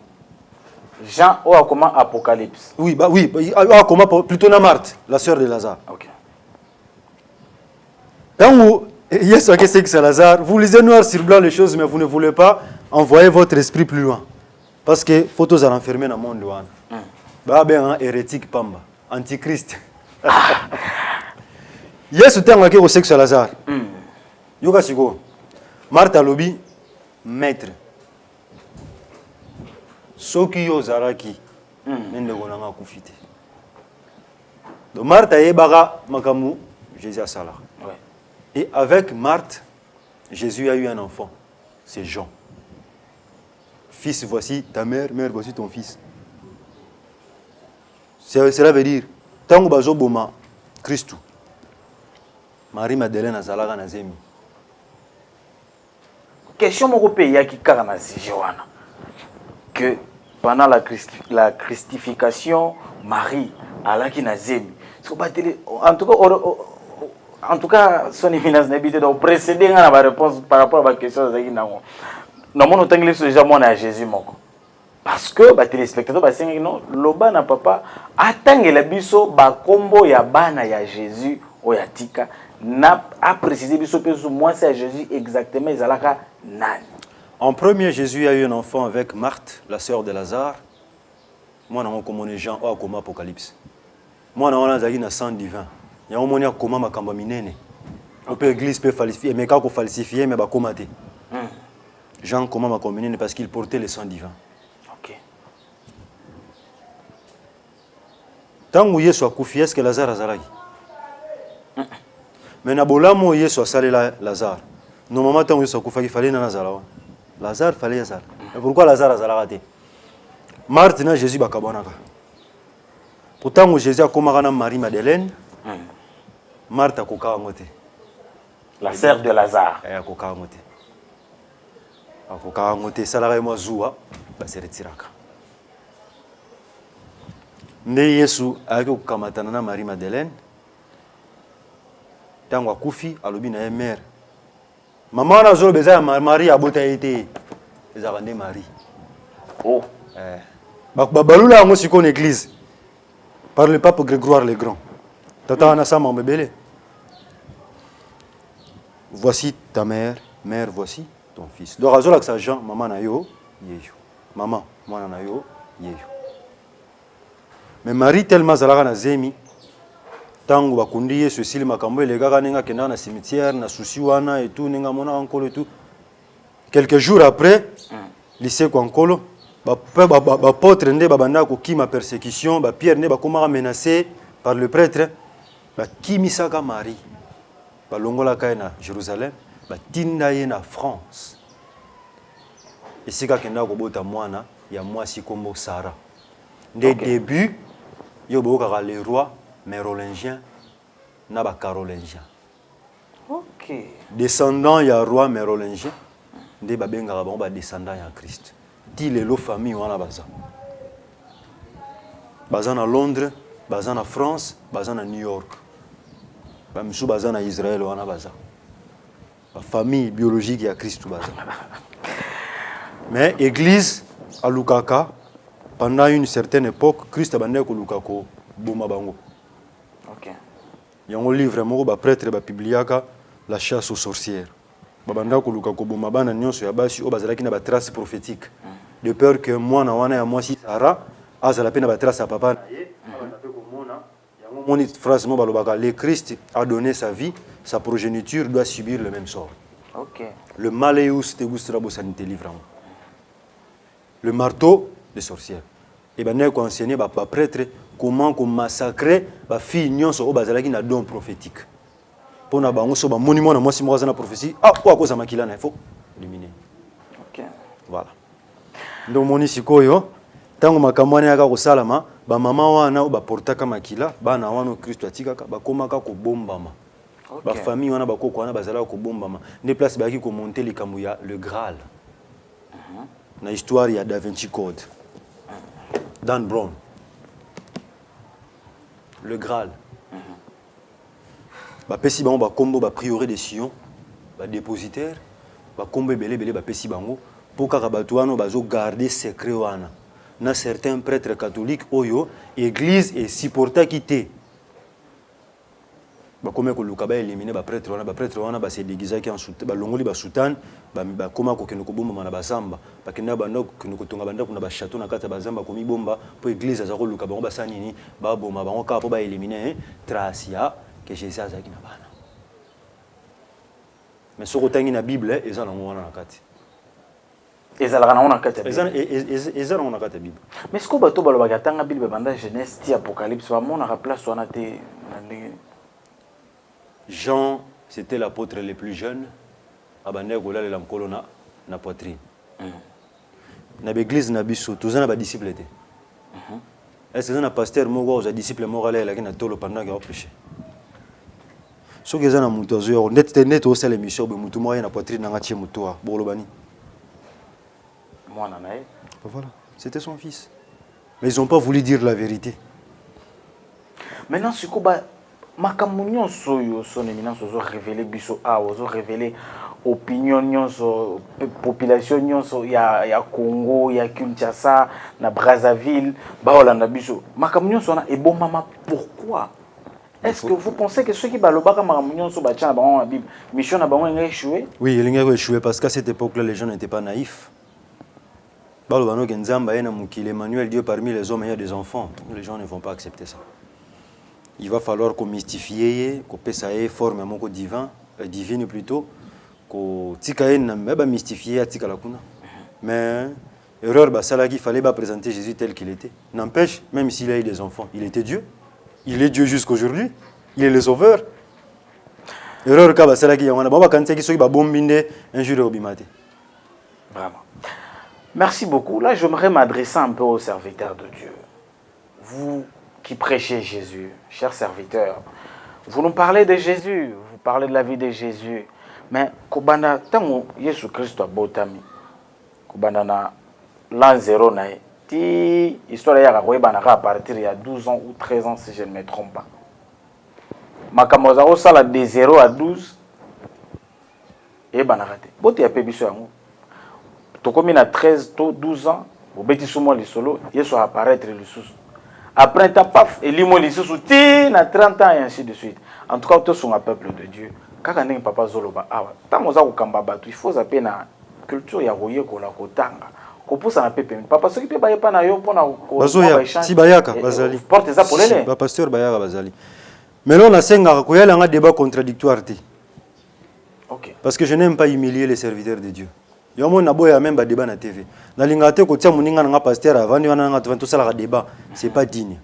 Jean comme Apocalypse. Oui, comme plutôt na Marthe, la sœur de Lazare. OK. Quand Yes, ok, c'est que c'est Lazare. Vous lisez noir sur blanc les choses, mais vous ne voulez pas envoyer votre esprit plus loin. Parce que photos à l'enfermer dans le monde. Bah, ben, hérétique, pamba. Antichrist. Yes, tu as au sexe à Lazare. Yoga Sigo. Martha Lobi, maître. Soki yo zaraki. Nende gonanga kufite. Donc Martha Ebara Makamu, Jésus a Salah. Et avec Marthe, Jésus a eu un enfant. C'est Jean. Fils, voici ta mère, mère, voici ton fils. Cela veut dire, tant que tu as Christ, Marie-Madeleine a Zalaga Nazemi. Question mon pays qui caranazi Johanna. Que pendant la christification, Marie a la qui Nazemi. En tout cas, son éminence n'a pas de précéder la réponse par rapport à la question de Zagina. Nous avons déjà mon Jésus. Parce que les téléspectateurs non, loba na papa attend la biso ba combo ya bana ya Jésus o ya tika n'a a précisé biso pe moi c'est Jésus exactement ezalaka nani. En premier, Jésus a eu un enfant avec Marthe, la sœur de Lazare. Moi on comme Jean au comme Apocalypse. Moi on a zagi sang divin. Il y a un moment comment makamba minene. On peut église peut falsifier mais quand on falsifier mais ba komate. Jean comment makamba minene parce qu'il portait le sang divin. OK. Tangu Yesu akufi est-ce que Lazare azalaki? Mais na bolamo Yesu asalela Lazare. Normalement tangu Yesu akufa il fallait na Lazare. Lazare fallait Lazare. Mais pourquoi Lazare azalaka te? Marthe na Jésus bakabonaka. Pourtant Jésus a komaka na Marie-Madeleine. Marthe a koka ngote. La sœur de Lazare. Elle a koka ngote. A koka ngote salaka mo zuwa ba se retiraka. Nde Yesu a kokamatana na Marie-Madeleine. Tango akufi alobi na mère. Maman na zo beza Marie abota été. Ezaka nde Marie. Oh. Balula ngo siko l'église. Par le pape Grégoire le Grand. Tata na sama mbebele. Voici ta mère, mère voici ton fils. Donc azola que ça Jean, maman na yo, yeyo. Maman, moi na yo, yeyo. Mais Marie tellement zalaka na zemi, tango bakundi Yesu sili makambo elegaka nenga kenda na cimetière na susi wana et tout nenga mona ankolo et tout. Quelques jours après, lycée kwa ankolo, ba apôtre nde babanda ko kima persécution, ba Pierre ne ba koma menacé par le prêtre, ba kimisaka Marie. Ba longola kaina Jérusalem, ba tinda ye na France. Et sika kenda ko bota mwana ya mwasi kombo Sarah. Dès début, yo boka les rois mérovingiens na ba carolingiens. OK. Descendant ya roi mérolingien, nde ba benga ba descendant ya Christ. Ti lelo famille wana baza. baza na Londres, baza na France, baza na New York. Ba misu baza na Israël wana baza. La famille biologique ya Christ baza. Mais église à Lukaka, pendant une certaine époque, Christ a bandé ko Lukako boma bango. OK. Il y a un livre moko ba prêtre ba bibliaka la chasse aux sorcières. Ba banda ko Lukako boma bana nyonso ya basi o bazalaki na ba trace prophétique. De peur que moi na wana ya moi si Sarah azala pe na ba trace à papa na ye, abanda pe ko mona. Yango moni phrase mo balobaka le Christ a donné sa vie, sa progéniture doit subir le même sort. OK. Le Maleus te gustera bo sanité livre. Le marteau des sorcières. Et ben ko enseigner ba prêtre comment qu'on massacrer ba fille nyonso o bazalaki na don prophétique. Pona bango so ba monument na moi si moi na prophétie, ah quoi cause makila na il faut éliminer. OK. Voilà. Donc moni sikoyo tango makamwane aka ko salama ba mama wana o ba portaka makila bana wana Kristo atikaka ba komaka ko bombama. OK. Ba famille wana ba koko wana bazala ko bombama. Ne place ba ki ko monter les kamuya le Graal. Na histoire ya Da Vinci Code. Dan Brown. Le Graal. Ba pesi bango ba kombo ba prioré de Sion, ba dépositaire, ba kombo belé ba pesi bango pour kaka bato wana bazo garder secret wana. Na certains prêtres catholiques oyo église et supporta quitté. Ba koma ko luka ba éliminer ba prêtre wana ba se déguisaki en soutane ba longoli ba soutane ba koma ko keno ko bomba na ba samba ba kena ba ndoko keno ko tonga banda kuna ba château na kata ba zamba ko mi bomba po église za ko luka bango ba sanini ba boma bango ka po ba éliminer trace ya que Jésus azaki na bana. Mais soko tangi na Bible eza na ngwana na kati. Ezalaka na ona kati. Eza na ona kati Bible. Mais ce que bato balobaka tanga Bible banda Genèse ti Apocalypse ba mona ka place wana te na ndenge. Jean, c'était l'apôtre le plus jeune. Abandé gola la mkolo na poitrine. Na l'église na biso, tous na ba disciple était. Est-ce que na pasteur moko aux disciples morale la na tolo pendant qu'il a prêché. So que na muto zo net au sel émission be muto moyen na poitrine na ngatie muto bolobani. Moi na nae. Voilà, c'était son fils. Mais ils n'ont pas voulu dire la vérité. Maintenant ce que makambo nyonso oyo son éminence ozo révéler biso ozo révéler opinion nyonso population nyonso ya Congo ya Kinshasa na Brazzaville baolanda biso makambo nyonso na ebomama pourquoi est-ce que vous pensez que ceux qui balobaka makambo nyonso ba tcha na bango na Bible mission na bango nga échoué? Oui, il a échoué parce qu'à cette époque-là les gens n'étaient pas naïfs. Balobano Genzamba et Namukile Emmanuel Dieu parmi les hommes il y a des enfants. Les gens ne vont pas accepter ça. Il va falloir qu'on mystifie, qu'on pèse forme moko divin, divine plutôt, qu'on tikaye na meba mystifier atika la kuna. Mais erreur basala qu'il fallait pas présenter Jésus tel qu'il était. N'empêche, même s'il a eu des enfants, il était Dieu. Il est Dieu jusqu'aujourd'hui. Il est le sauveur. Erreur ka basala qui yangana baba kanté qui soki ba bombinde un jour obimate. Vraiment. Merci beaucoup. Là, j'aimerais m'adresser un peu aux serviteurs de Dieu. Vous qui prêchez Jésus, chers serviteurs, vous nous parlez de Jésus, vous parlez de la vie de Jésus, mais kobanda tango Yesu Christo abotami, kobanda na l'an 0 na ti histoire ya koyebana à partir il y a 12 ans ou 13 ans si je ne me trompe pas. Makambo za sala de 0 à 12 et banarate. Bote ya pebiso yango. Tokomi na 13 to 12 ans, obeti sumo li solo, Yesu apparaître le sous. Après ta paf et limo li sous na 30 ans et ainsi de suite. En tout cas, tous sont un peuple de Dieu. Kaka ndenge papa zoloba awa. Tango za ko kamba batu, il faut zaper na culture ya koye ko la kotanga. Ko pousa na pepe. Papa soki pe baye pa na yo pona ko bazoya si bayaka bazali. Porte ça pour les. Ba pasteur bayaka bazali. Mais là on a senga ko yala nga débat contradictoire. OK. Parce que je n'aime pas humilier les serviteurs de Dieu. Yo mo na boya même ba débat na TV. Na lingate ko tia muninga nga pasteur avant yo na nga tout ça la débat, c'est pas digne.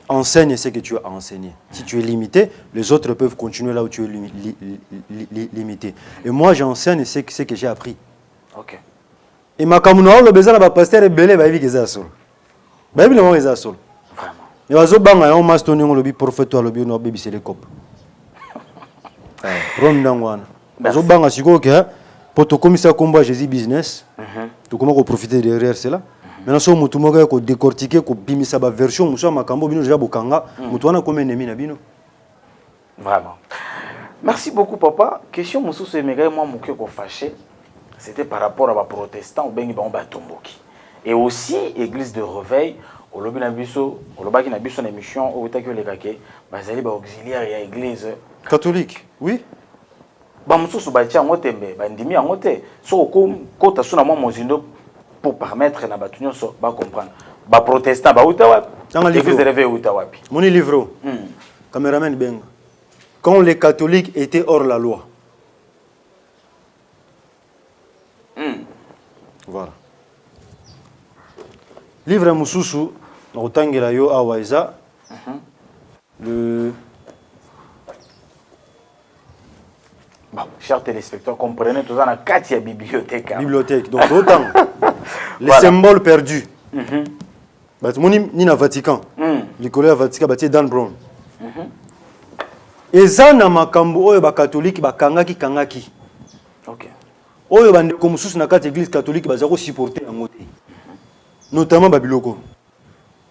Enseigne ce que tu as enseigné. Si tu es limité, les autres peuvent continuer là où tu es limité. Et moi j'enseigne ce que j'ai appris. OK. Et ma kamuno le besoin ba pasteur belé ba viki za solo. Ba bi le mo za solo. Vraiment. Et wazo banga yo master ngo lobi prophète lo bi no baby c'est les cop. Prom ndangwana. Wazo banga siko ke pour to komisa komba Jésus business. Tu comment profiter derrière cela. Maintenant so mutu moko ko décortiquer ko bimisa ba version muso makambo bino déjà bokanga mutu wana comme ennemi na bino. Vraiment. Merci beaucoup papa. Question musu se mega moi moké ko fâché. C'était par rapport à ba protestants ou ben ba tomboki. Et aussi église de réveil au lobby na biso, au lobaki na biso na émission au taki le kake, bazali ba auxiliaire ya église catholique. Oui. Ba mususu ba tia ngotembe, ba ndimi ngote. So ko ta suna mo mozindo pour permettre na batunyo so ba comprendre. Ba protestant ba uta wapi? Église de réveil uta wapi? Moni livre. Caméraman benga. Quand les catholiques étaient hors la loi. Voilà. Livre Moussousou, Rotangela Yo Awaiza. Le. Bon, chers téléspectateurs, comprenez tout ça dans 4 bibliothèques. Bibliothèque. Donc, autant. Les symboles perdus. Moni ni na Vatican. Les collègues à Vatican, Dan Brown. Ezana makambo oyo ba catholique ba kangaki. OK. Oyo bande comme sous na carte église catholique ba zako supporter en côté. Notamment Babiloko.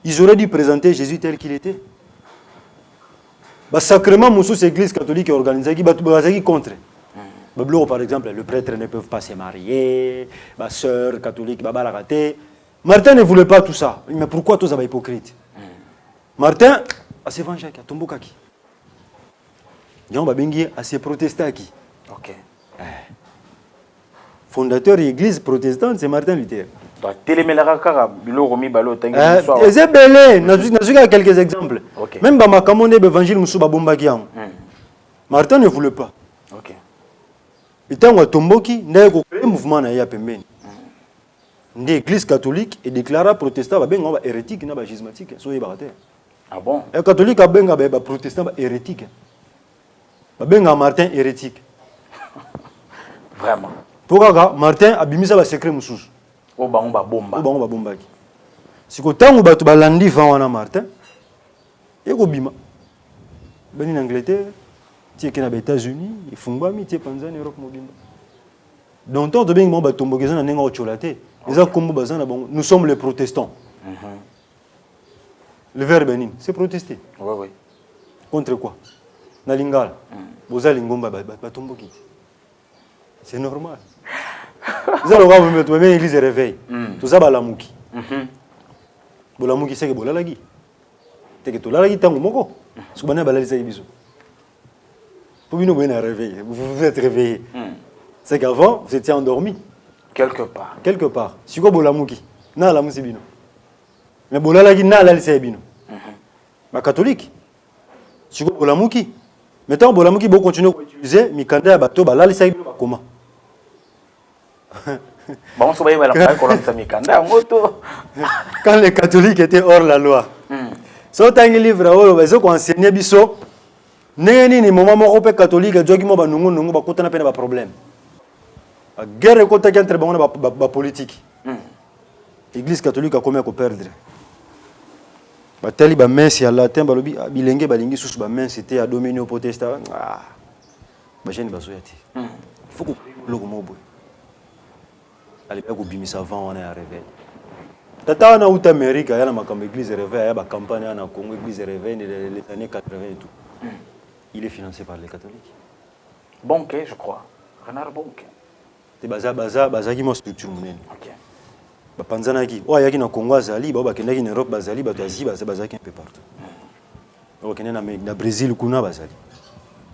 Ils auraient dû présenter Jésus tel qu'il était. Ba sacrement sous église catholique organisée qui ba contre. Babiloko par exemple, le prêtre ne peut pas se marier, ma sœur catholique ba barakate. Martin ne voulait pas tout ça. Mais pourquoi tous ça va hypocrite? Martin a se venger à tombokaki. Jean Babengi a se protester qui? OK. Fondateur de l'église protestante, c'est Martin Luther. Donc, télémélara kara biloko mi balo tangi soir. C'est belé, n'a quelques exemples. Okay. Même dans ma camonde évangile musu ba bombaki yango. Martin ne voulait pas. OK. Et tant que tomboki, n'a ko créer mouvement na ya pembeni. L'église catholique et déclara protestant ba benga ba hérétique na ba schismatique, so yebate. Ah bon? Et catholique a benga ba protestant ba hérétique. Ba benga Martin hérétique. Vraiment. Pourquoi Martin a bimisa ba secret mususu. O bango ba bomba. O bango ba bomba ki. Siko tangu batu balandi van wana Martin. Eko bima. Beni en Angleterre, tie ke na ba États-Unis, ifumbami tie panzani Europe mobimba. Donc tant de bengo ba tombokeza na nenga o cholate. Eza kombo bazana bango. Nous sommes les protestants. Le verbe benin, c'est protester. Oui oui. Contre quoi? Na lingala. Boza lingomba ba tomboki. C'est normal. Vous allez voir, vous mettez l'église de réveil. Tout ça, balamuki. Bolamuki, c'est que bolalagi. C'est que tout lalagi tango moko. Ce que vous avez balalisa ibiso. Pour nous, vous réveillé. Vous êtes réveillé. C'est qu'avant, vous étiez endormi. Quelque part. Quelque part. Si vous bolamuki, na la musibino. Mais bolalagi na lalisa ibino. Ma catholique. Si vous bolamuki. Maintenant, bolamuki, vous continuez à utiliser mikanda bato balalisa ibino comment? Quand les catholiques étaient hors la loi, so tangi livre oyo bazo ko enseigner biso neni ni moment moko pe catholique jogi mo ba nungu ba kotana pe na ba problème. A guerre ko taki entre bango ba politique. L'église catholique a combien ko perdre. Ba tali ba messe ya latin ba lobi bilenge balingi susu ba messe c'était à dominer au protestant. Ba jeune bazo yati. Il faut ko logo mo boy. Allez bien bimisa avant on est arrivé. Tata na out Amérique, il y a ma église réveil, il y a ma campagne en Congo, église réveil les années 80 et tout. Il est financé par les catholiques. Bonke, je crois. Renard Bonke. C'est baza qui m'a structure monene. OK. Ba panzana ki, o yaki na Congo azali, ba kendaki na Europe bazali, ba toazi baza qui un peu partout. O kende na Brésil kuna bazali.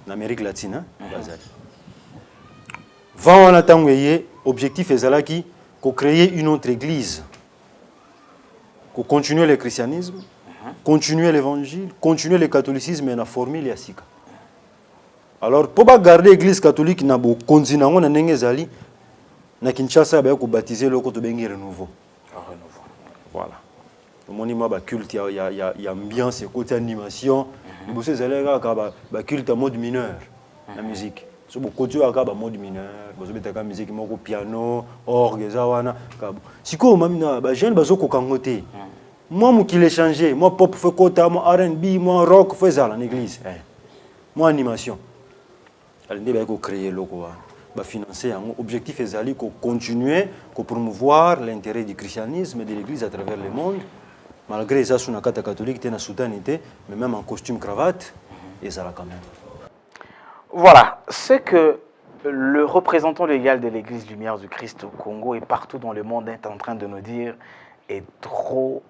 En Amérique latine, bazali. Vent en attendant objectif est qui qu'on créer une autre église, qu'on continuer le christianisme, continuer l'évangile, continuer le catholicisme et la formule yasika. Alors pour pas garder l'église catholique na bo continent on a nengezali na Kinshasa ba ko baptiser le ko to bengi renouveau. Voilà. Le monument ba culte ya ambiance côté animation, bo se zalega ka ba culte en mode mineur, la musique. So beaucoup de choses à mode mineur, vous avez la musique moko piano, orgue zawana kabo. Siko mamina ba jeune bazo ko kangote. Moi mo qui l'ai changé, moi pop fait kota, moi R&B, moi rock fait ça en église. Moi animation. Elle dit ba ko créer loko wa. financer. L'objectif est de continuer à promouvoir l'intérêt du christianisme et de l'Église à travers le monde. Malgré ça, sur la carte catholique, tu es soudanité, mais même en costume cravate, et ça là quand même. Voilà, c'est que le représentant légal de l'Église Lumière du Christ au Congo et partout dans le monde est en train de nous dire est trop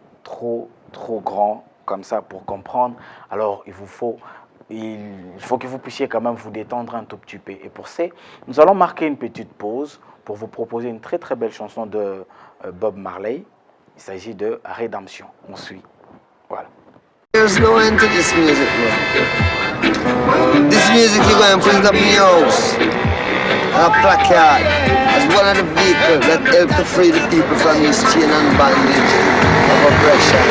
grand comme ça pour comprendre. Alors il faut que vous puissiez quand même vous détendre un tout petit peu. Et pour ça, nous allons marquer une petite pause pour vous proposer une très belle chanson de Bob Marley. Il s'agit de Rédemption. On suit. Voilà. There's no end to this music, man. This music you're going to put it up in your house. A placard as one of the vehicles that help to free the people from this chain and bondage of oppression.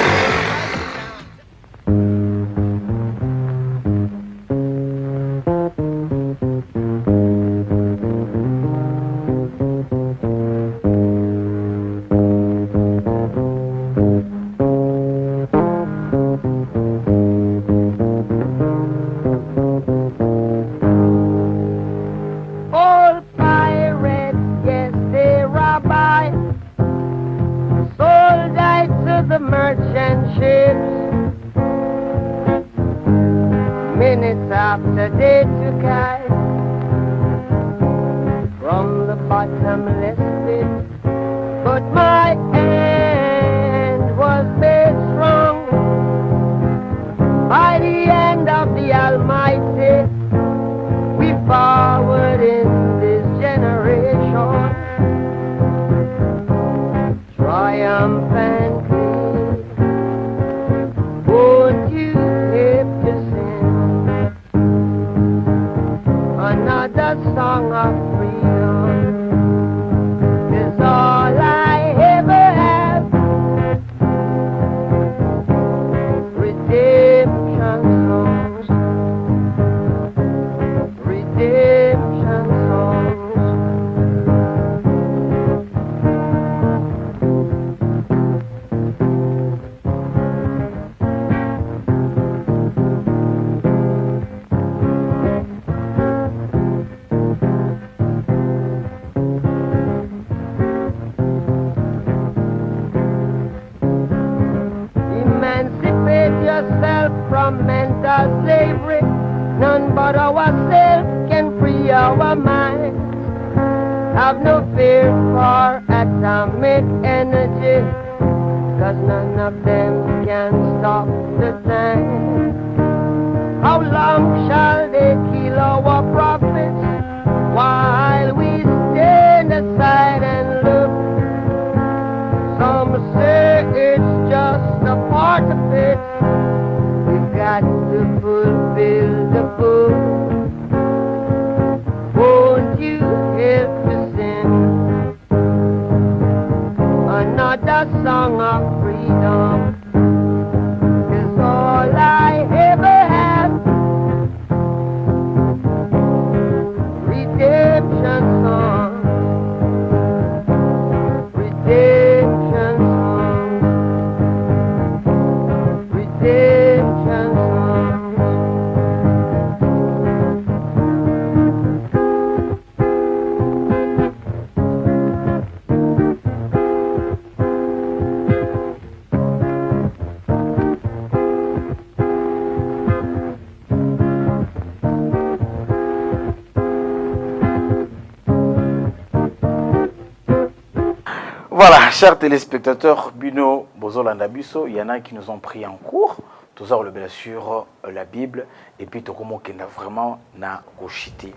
Voilà, chers téléspectateurs, Bino, Bozolanda Biso, il y en a qui nous ont pris en cours. Tout ça, on le bien sûr la Bible. Et puis, tout comme on a vraiment na koshiti.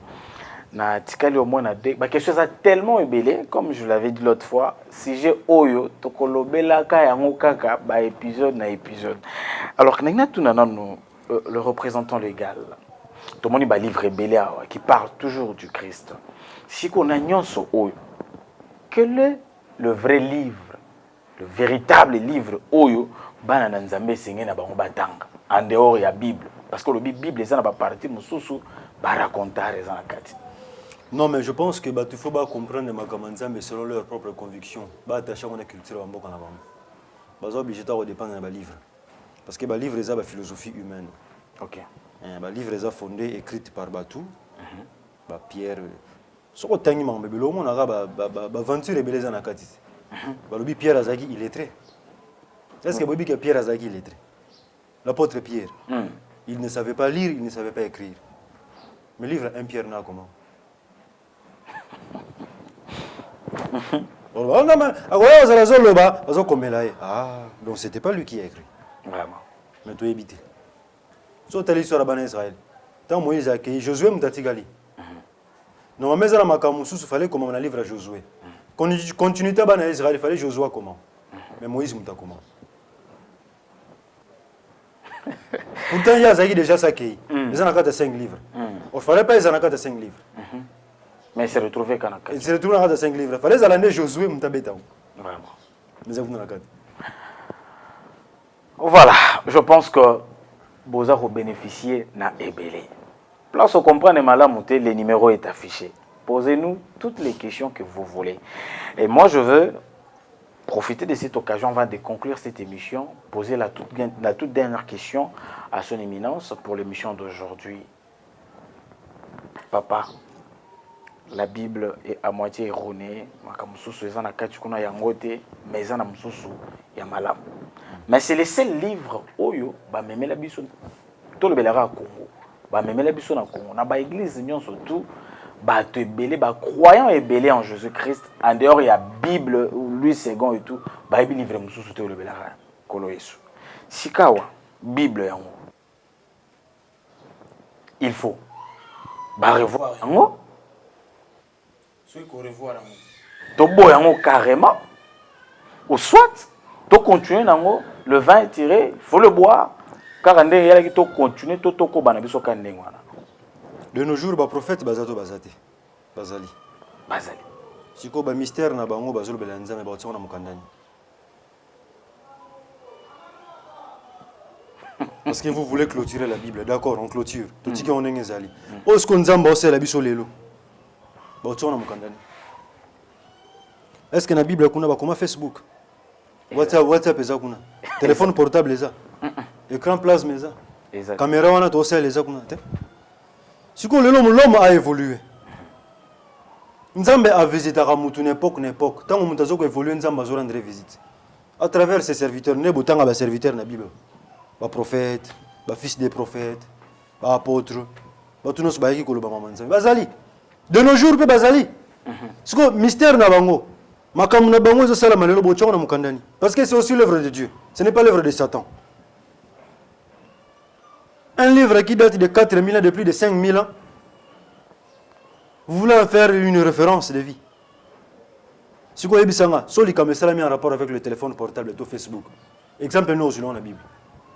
Na tikali au moins na de. Bah, quelque chose a tellement ébélé, comme je l'avais dit l'autre fois. Si j'ai oyo, tokolobela ka yango kaka, bah épisode na épisode. Alors, n'a tout nanan le représentant légal. Tout le monde va livre ébélé qui parle toujours du Christ. Si qu'on a nyonso oyo, quel est le vrai livre, le véritable livre oyo bana na nzambe sengé na bango batanga en dehors ya Bible parce que le Bible eza na ba partie mususu ba raconter eza na kati. Non mais je pense que il faut pas comprendre makambo nzambe selon leur propre conviction. Ba attacher à la culture ba mboka na bango. Bazo obligé ta dépendre na ba livre parce que ba livre eza ba philosophie humaine. OK. Ba livre eza fondé écrite par Batou. Ba Pierre Ce que tu as dit, on a aventure et beleza na kati. Balobi Pierre Azaki illettré. Est-ce que Bobby Pierre Azaki illettré? L'apôtre Pierre. Il ne savait pas lire, il ne savait pas écrire. Mais livre 1 Pierre n'a comment? Ah, donc c'était pas lui qui a écrit. Vraiment. Mais tu es évité. So tu as l'histoire de Israël. Tant Moïse a accueilli Josué Moutatigali. Normalement, dans Makamousou, il fallait comment on a livre à Josué. Continuité à Israël, il fallait Josué comment? Mais Moïse Mouta comment? Pourtant, il y a déjà ça qui est. Ils en ont 5 livres. Il ne fallait pas qu'ils en aient 5 livres. Mais il s'est retrouvé quand il s'est retrouvé dans 5 livres. Il fallait aller Josué Moutabeta. Vraiment. Mais ils ont voilà, je pense que vous avez bénéficié de Ebélé. Place au comprendre Malamouté, le numéro est affiché. Posez-nous toutes les questions que vous voulez. Et moi, je veux profiter de cette occasion avant de conclure cette émission, poser la toute dernière question à son éminence pour l'émission d'aujourd'hui. Papa, la Bible est à moitié erronée. Mais c'est le seul livre oyo ba memela biso to le belara Congo. Ba memela biso na Congo. Na ba église nyonso tout ba te belé ba croyant et belé en Jésus-Christ. En dehors il y a Bible Louis II et tout. Ba Bible livre mususu to le belara kolo Yesu. Sikawa Bible yango. Il faut ba revoir yango. Soit qu'on revoit yango. To boyango carrément. Ou soit to continuer nango. Le vin est tiré, il faut le boire. Car on est là continuer tout au cours de nos jours, les prophètes bazato bazate. Bazali. Bazali. Si ko ba mystère na bango bazolo belanza mais ba tsona mukandani. Parce que vous voulez clôturer la Bible, d'accord, on clôture. Tout ce qui on est zali. Est-ce qu'on nzamba c'est la biso lelo? Ba tsona mukandani. Est-ce que na Bible kuna ba comment Facebook? WhatsApp eza kuna. Téléphone portable eza. Écran plasma eza. Caméra wana to sel eza kuna te. Siko l'homme a évolué. Nzambe a visité à mutu n'époque. Tant que mutazo ko évoluer nzamba zo rendre visite. À travers ses serviteurs, ne botanga ba serviteur na Bible. Ba prophète, ba fils des prophètes, ba apôtre, ba tunos ba yiki ko lo ba mamanza. Bazali. De nos jours pe bazali. Siko mystère na bango. Parce que c'est aussi l'œuvre de Dieu. Ce n'est pas l'œuvre de Satan. Un livre qui date de 4000 ans, de plus de 5000 ans. Vous voulez en faire une référence de vie. Si vous avez mis en rapport avec le téléphone portable et Facebook. Exemple, nous, selon la Bible.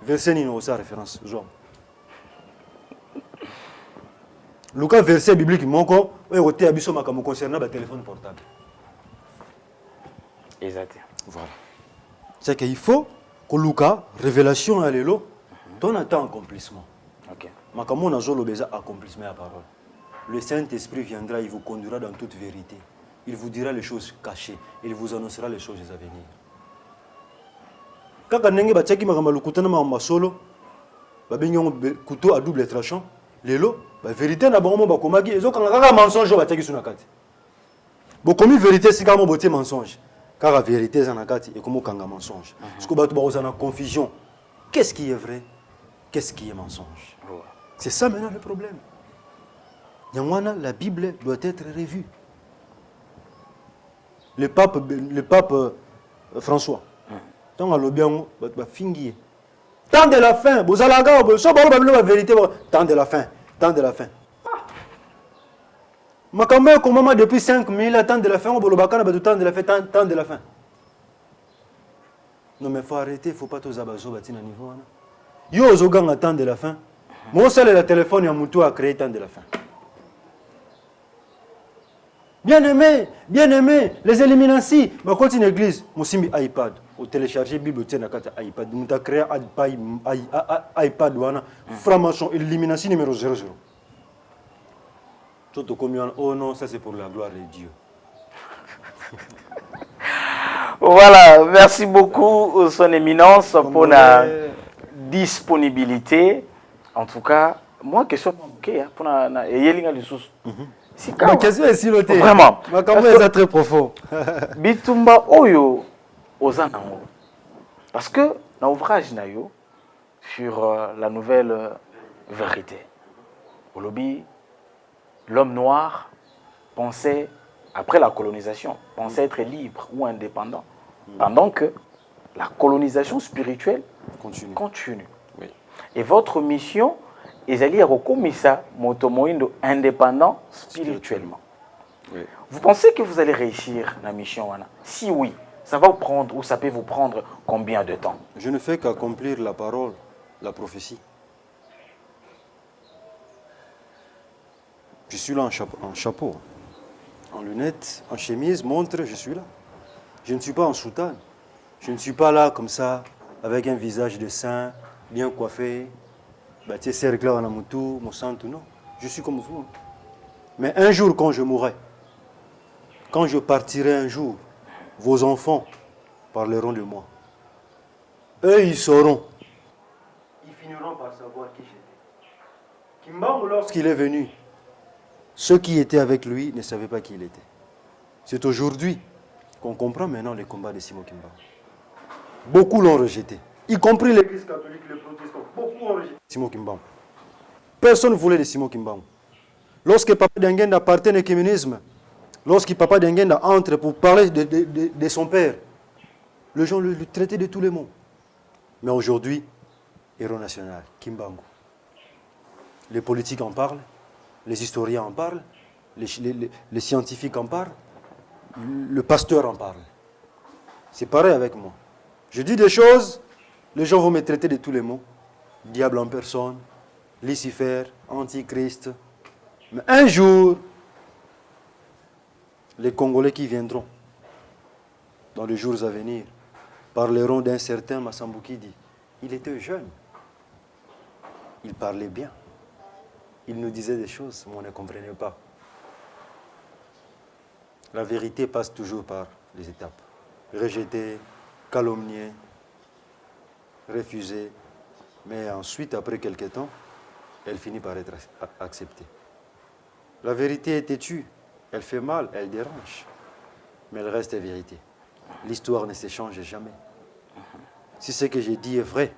Verset, nous avons référence. Le cas verset biblique, concernant le téléphone portable. Exact. Voilà. C'est qu'il faut que Lucas, révélation à l'élo, ton attend accomplissement. Ok. Makamon a zolo beza accomplissement à parole. Le Saint-Esprit viendra, il vous conduira dans toute vérité. Il vous dira les choses cachées. Il vous annoncera les choses à venir. Quand on a un bachaki makamaloukutana ma solo, ba benyo couteau à double tranchant, l'élo, la vérité na bango ba komaki, ezo kanga mensonge bachaki sunakati. Bo komi vérité c'est comme boté mensonge. Car la vérité est en akati et comme un mensonge. Parce que vous avez confusion. Qu'est-ce qui est vrai? Qu'est-ce qui est mensonge? C'est ça maintenant le problème. Yangwana, la Bible doit être revue. Le pape François. Tant à l'obiango, fingi. Tant de la fin, vous allez la vérité. Tant de la fin, tant de la fin. Makambo comment depuis 5000 ans de la fin, on va le temps de la fin, temps de la fin. Non mais il faut arrêter, il ne faut pas tous abazo batina niveau. Yo zogang temps de la fin. Moi seul le téléphone ya mutu a créé temps de la fin. Bien aimé, les éliminancy, bah quand une église, musimbi iPad, ou télécharger Bible na kata iPad, muta créé iPad wana, franc-maçon éliminancy numéro 00. Oh non, ça c'est pour la gloire de Dieu. Voilà, merci beaucoup son éminence pour la disponibilité. En tout cas, moi question pour Ma question est si notée. Vraiment. Ma question est très profond. Bitumba oyo ozanango. Parce que dans l'ouvrage nayo sur la nouvelle vérité, au lobby, l'homme noir pensait, après la colonisation, pensait être libre ou indépendant. Pendant que la colonisation spirituelle continue. Oui. Et votre mission est d'aller à moto moindo indépendant spirituellement. Oui. Vous pensez que vous allez réussir la mission wana? Si oui, ça va vous prendre ou ça peut vous prendre combien de temps? Je ne fais qu'accomplir la parole, la prophétie. Je suis là en chapeau, en lunettes, en chemise, montre, je suis là. Je ne suis pas en soutane. Je ne suis pas là comme ça, avec un visage de saint, bien coiffé, bâti cercle en amoutou, mon sang, tout non. Je suis comme vous. Mais un jour, quand je mourrai, quand je partirai un jour, vos enfants parleront de moi. Eux, ils sauront. Ils finiront par savoir qui j'étais. Kimbangu, lorsqu'il est venu, ceux qui étaient avec lui ne savaient pas qui il était. C'est aujourd'hui qu'on comprend maintenant les combats de Simon Kimbangu. Beaucoup l'ont rejeté, y compris l'église catholique, les protestants. Beaucoup ont rejeté Simon Kimbangu. Personne ne voulait de Simon Kimbangu. Lorsque Papa Dengenda partait au communisme, lorsque Papa Dengenda entre pour parler de son père, les gens le traitaient de tous les mots. Mais aujourd'hui, héros national, Kimbangu. Les politiques en parlent, les historiens en parlent, les scientifiques en parlent, le pasteur en parle. C'est pareil avec moi. Je dis des choses, les gens vont me traiter de tous les mots. Diable en personne, Lucifer, Antichrist. Mais un jour, les Congolais qui viendront, dans les jours à venir, parleront d'un certain Massambukidi. Il était jeune. Il parlait bien. Il nous disait des choses, mais on ne comprenait pas. La vérité passe toujours par les étapes. Rejeter, calomnier, refuser. Mais ensuite, après quelques temps, elle finit par être acceptée. La vérité est têtue. Elle fait mal, elle dérange. Mais elle reste vérité. L'histoire ne s'échange jamais. Si ce que j'ai dit est vrai,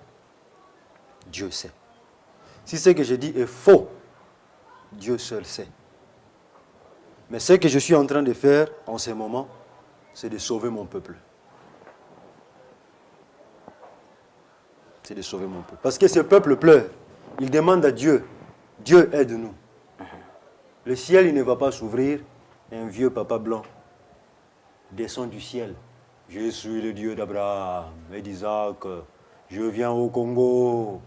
Dieu sait. Si ce que j'ai dit est faux, Dieu seul sait. Mais ce que je suis en train de faire en ce moment, c'est de sauver mon peuple. C'est de sauver mon peuple. Parce que ce peuple pleure. Il demande à Dieu, Dieu aide-nous. Le ciel, il ne va pas s'ouvrir. Un vieux papa blanc descend du ciel. Je suis le Dieu d'Abraham et d'Isaac. Je viens au Congo.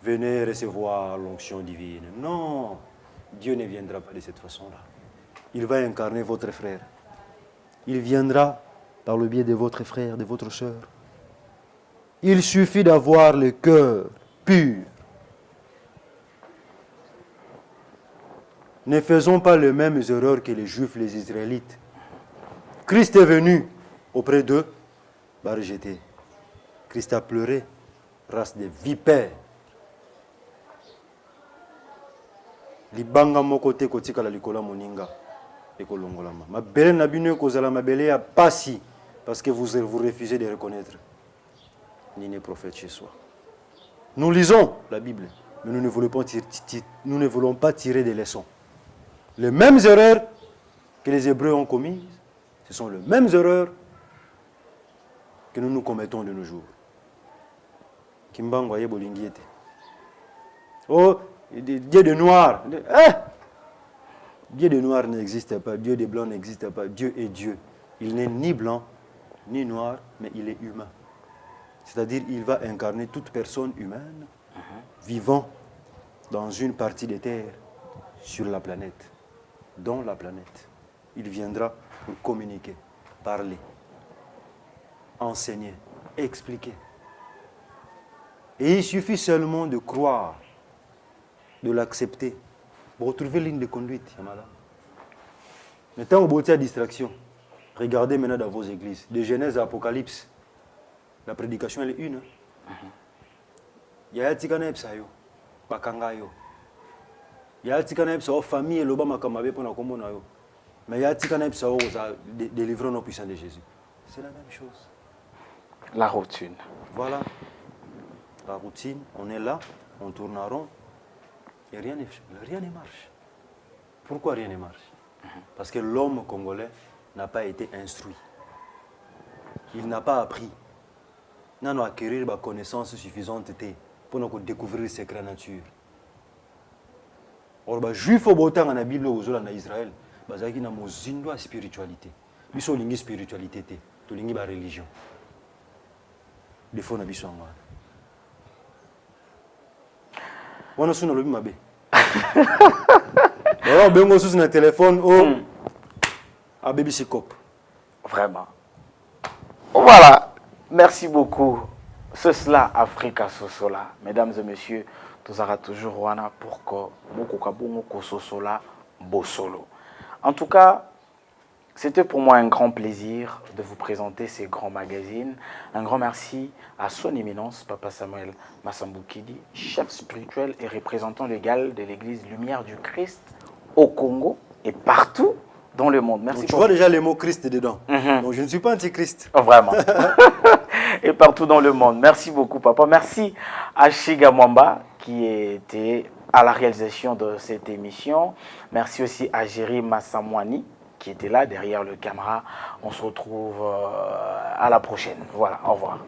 Venez recevoir l'onction divine. Non, Dieu ne viendra pas de cette façon-là. Il va incarner votre frère. Il viendra par le biais de votre frère, de votre sœur. Il suffit d'avoir le cœur pur. Ne faisons pas les mêmes erreurs que les Juifs, les Israélites. Christ est venu auprès d'eux, va rejeter. Christ a pleuré, race de vipères. Libanga moko te kotika la likola moninga ekolongolama. Mabele na bino ekozala mabele ya pasi parce que vous refusez de reconnaître ni prophète chez soi. Nous lisons la Bible, mais nous ne voulons pas tirer des leçons. Les mêmes erreurs que les Hébreux ont commises, ce sont les mêmes erreurs que nous commettons de nos jours. Kimbangu aye bolingi ete. Oh, Dieu de noir. Dieu de noir n'existe pas, Dieu de blanc n'existe pas. Dieu est Dieu. Il n'est ni blanc, ni noir, mais il est humain. C'est-à-dire il va incarner toute personne humaine vivant dans une partie de terre sur la planète. Dans la planète. Il viendra pour communiquer, parler, enseigner, expliquer. Et il suffit seulement de croire, de l'accepter, pour retrouver ligne de conduite. Maintenant, au bout de la distraction, regardez maintenant dans vos églises, de Genèse à Apocalypse, la prédication elle est une. Il y a Tikana Epsayo, Bakangayo. Il y a une famille et l'Obama comme avait pour la commune. Mais il y a une délivrer nos puissants de Jésus. C'est la même chose. La routine. Voilà. La routine, on est là, on tourne en rond. Et rien ne marche. Pourquoi rien ne marche? Parce que l'homme congolais n'a pas été instruit. Il n'a pas appris. Il n'a acquérir des connaissances suffisantes pour découvrir le secret de la nature. Or, les Juifs au temps dans la Bible aux en Israël, ils ont une spiritualité. Ils ont une spiritualité, ils ont une religion. Des fois, ils ont on a su le mabe. Alors, ben on sur le téléphone au à baby cop. Vraiment. Voilà. Merci beaucoup. C'est cela, Africa Sosola. Mesdames et messieurs, nous aurons toujours Rwanda pour que beaucoup kabongo Sosola Bosolo. En tout cas, c'était pour moi un grand plaisir de vous présenter ces grands magazines. Un grand merci à son éminence, Papa Samuel Massambukidi, chef spirituel et représentant légal de l'église Lumière du Christ au Congo et partout dans le monde. Merci. Donc, tu vois déjà les mots Christ dedans. Donc je ne suis pas antichrist. Vraiment. Et partout dans le monde. Merci beaucoup, Papa. Merci à Shiga Mwamba qui était à la réalisation de cette émission. Merci aussi à Jerry Massamwani qui était là derrière le caméra. On se retrouve à la prochaine. Voilà, au revoir.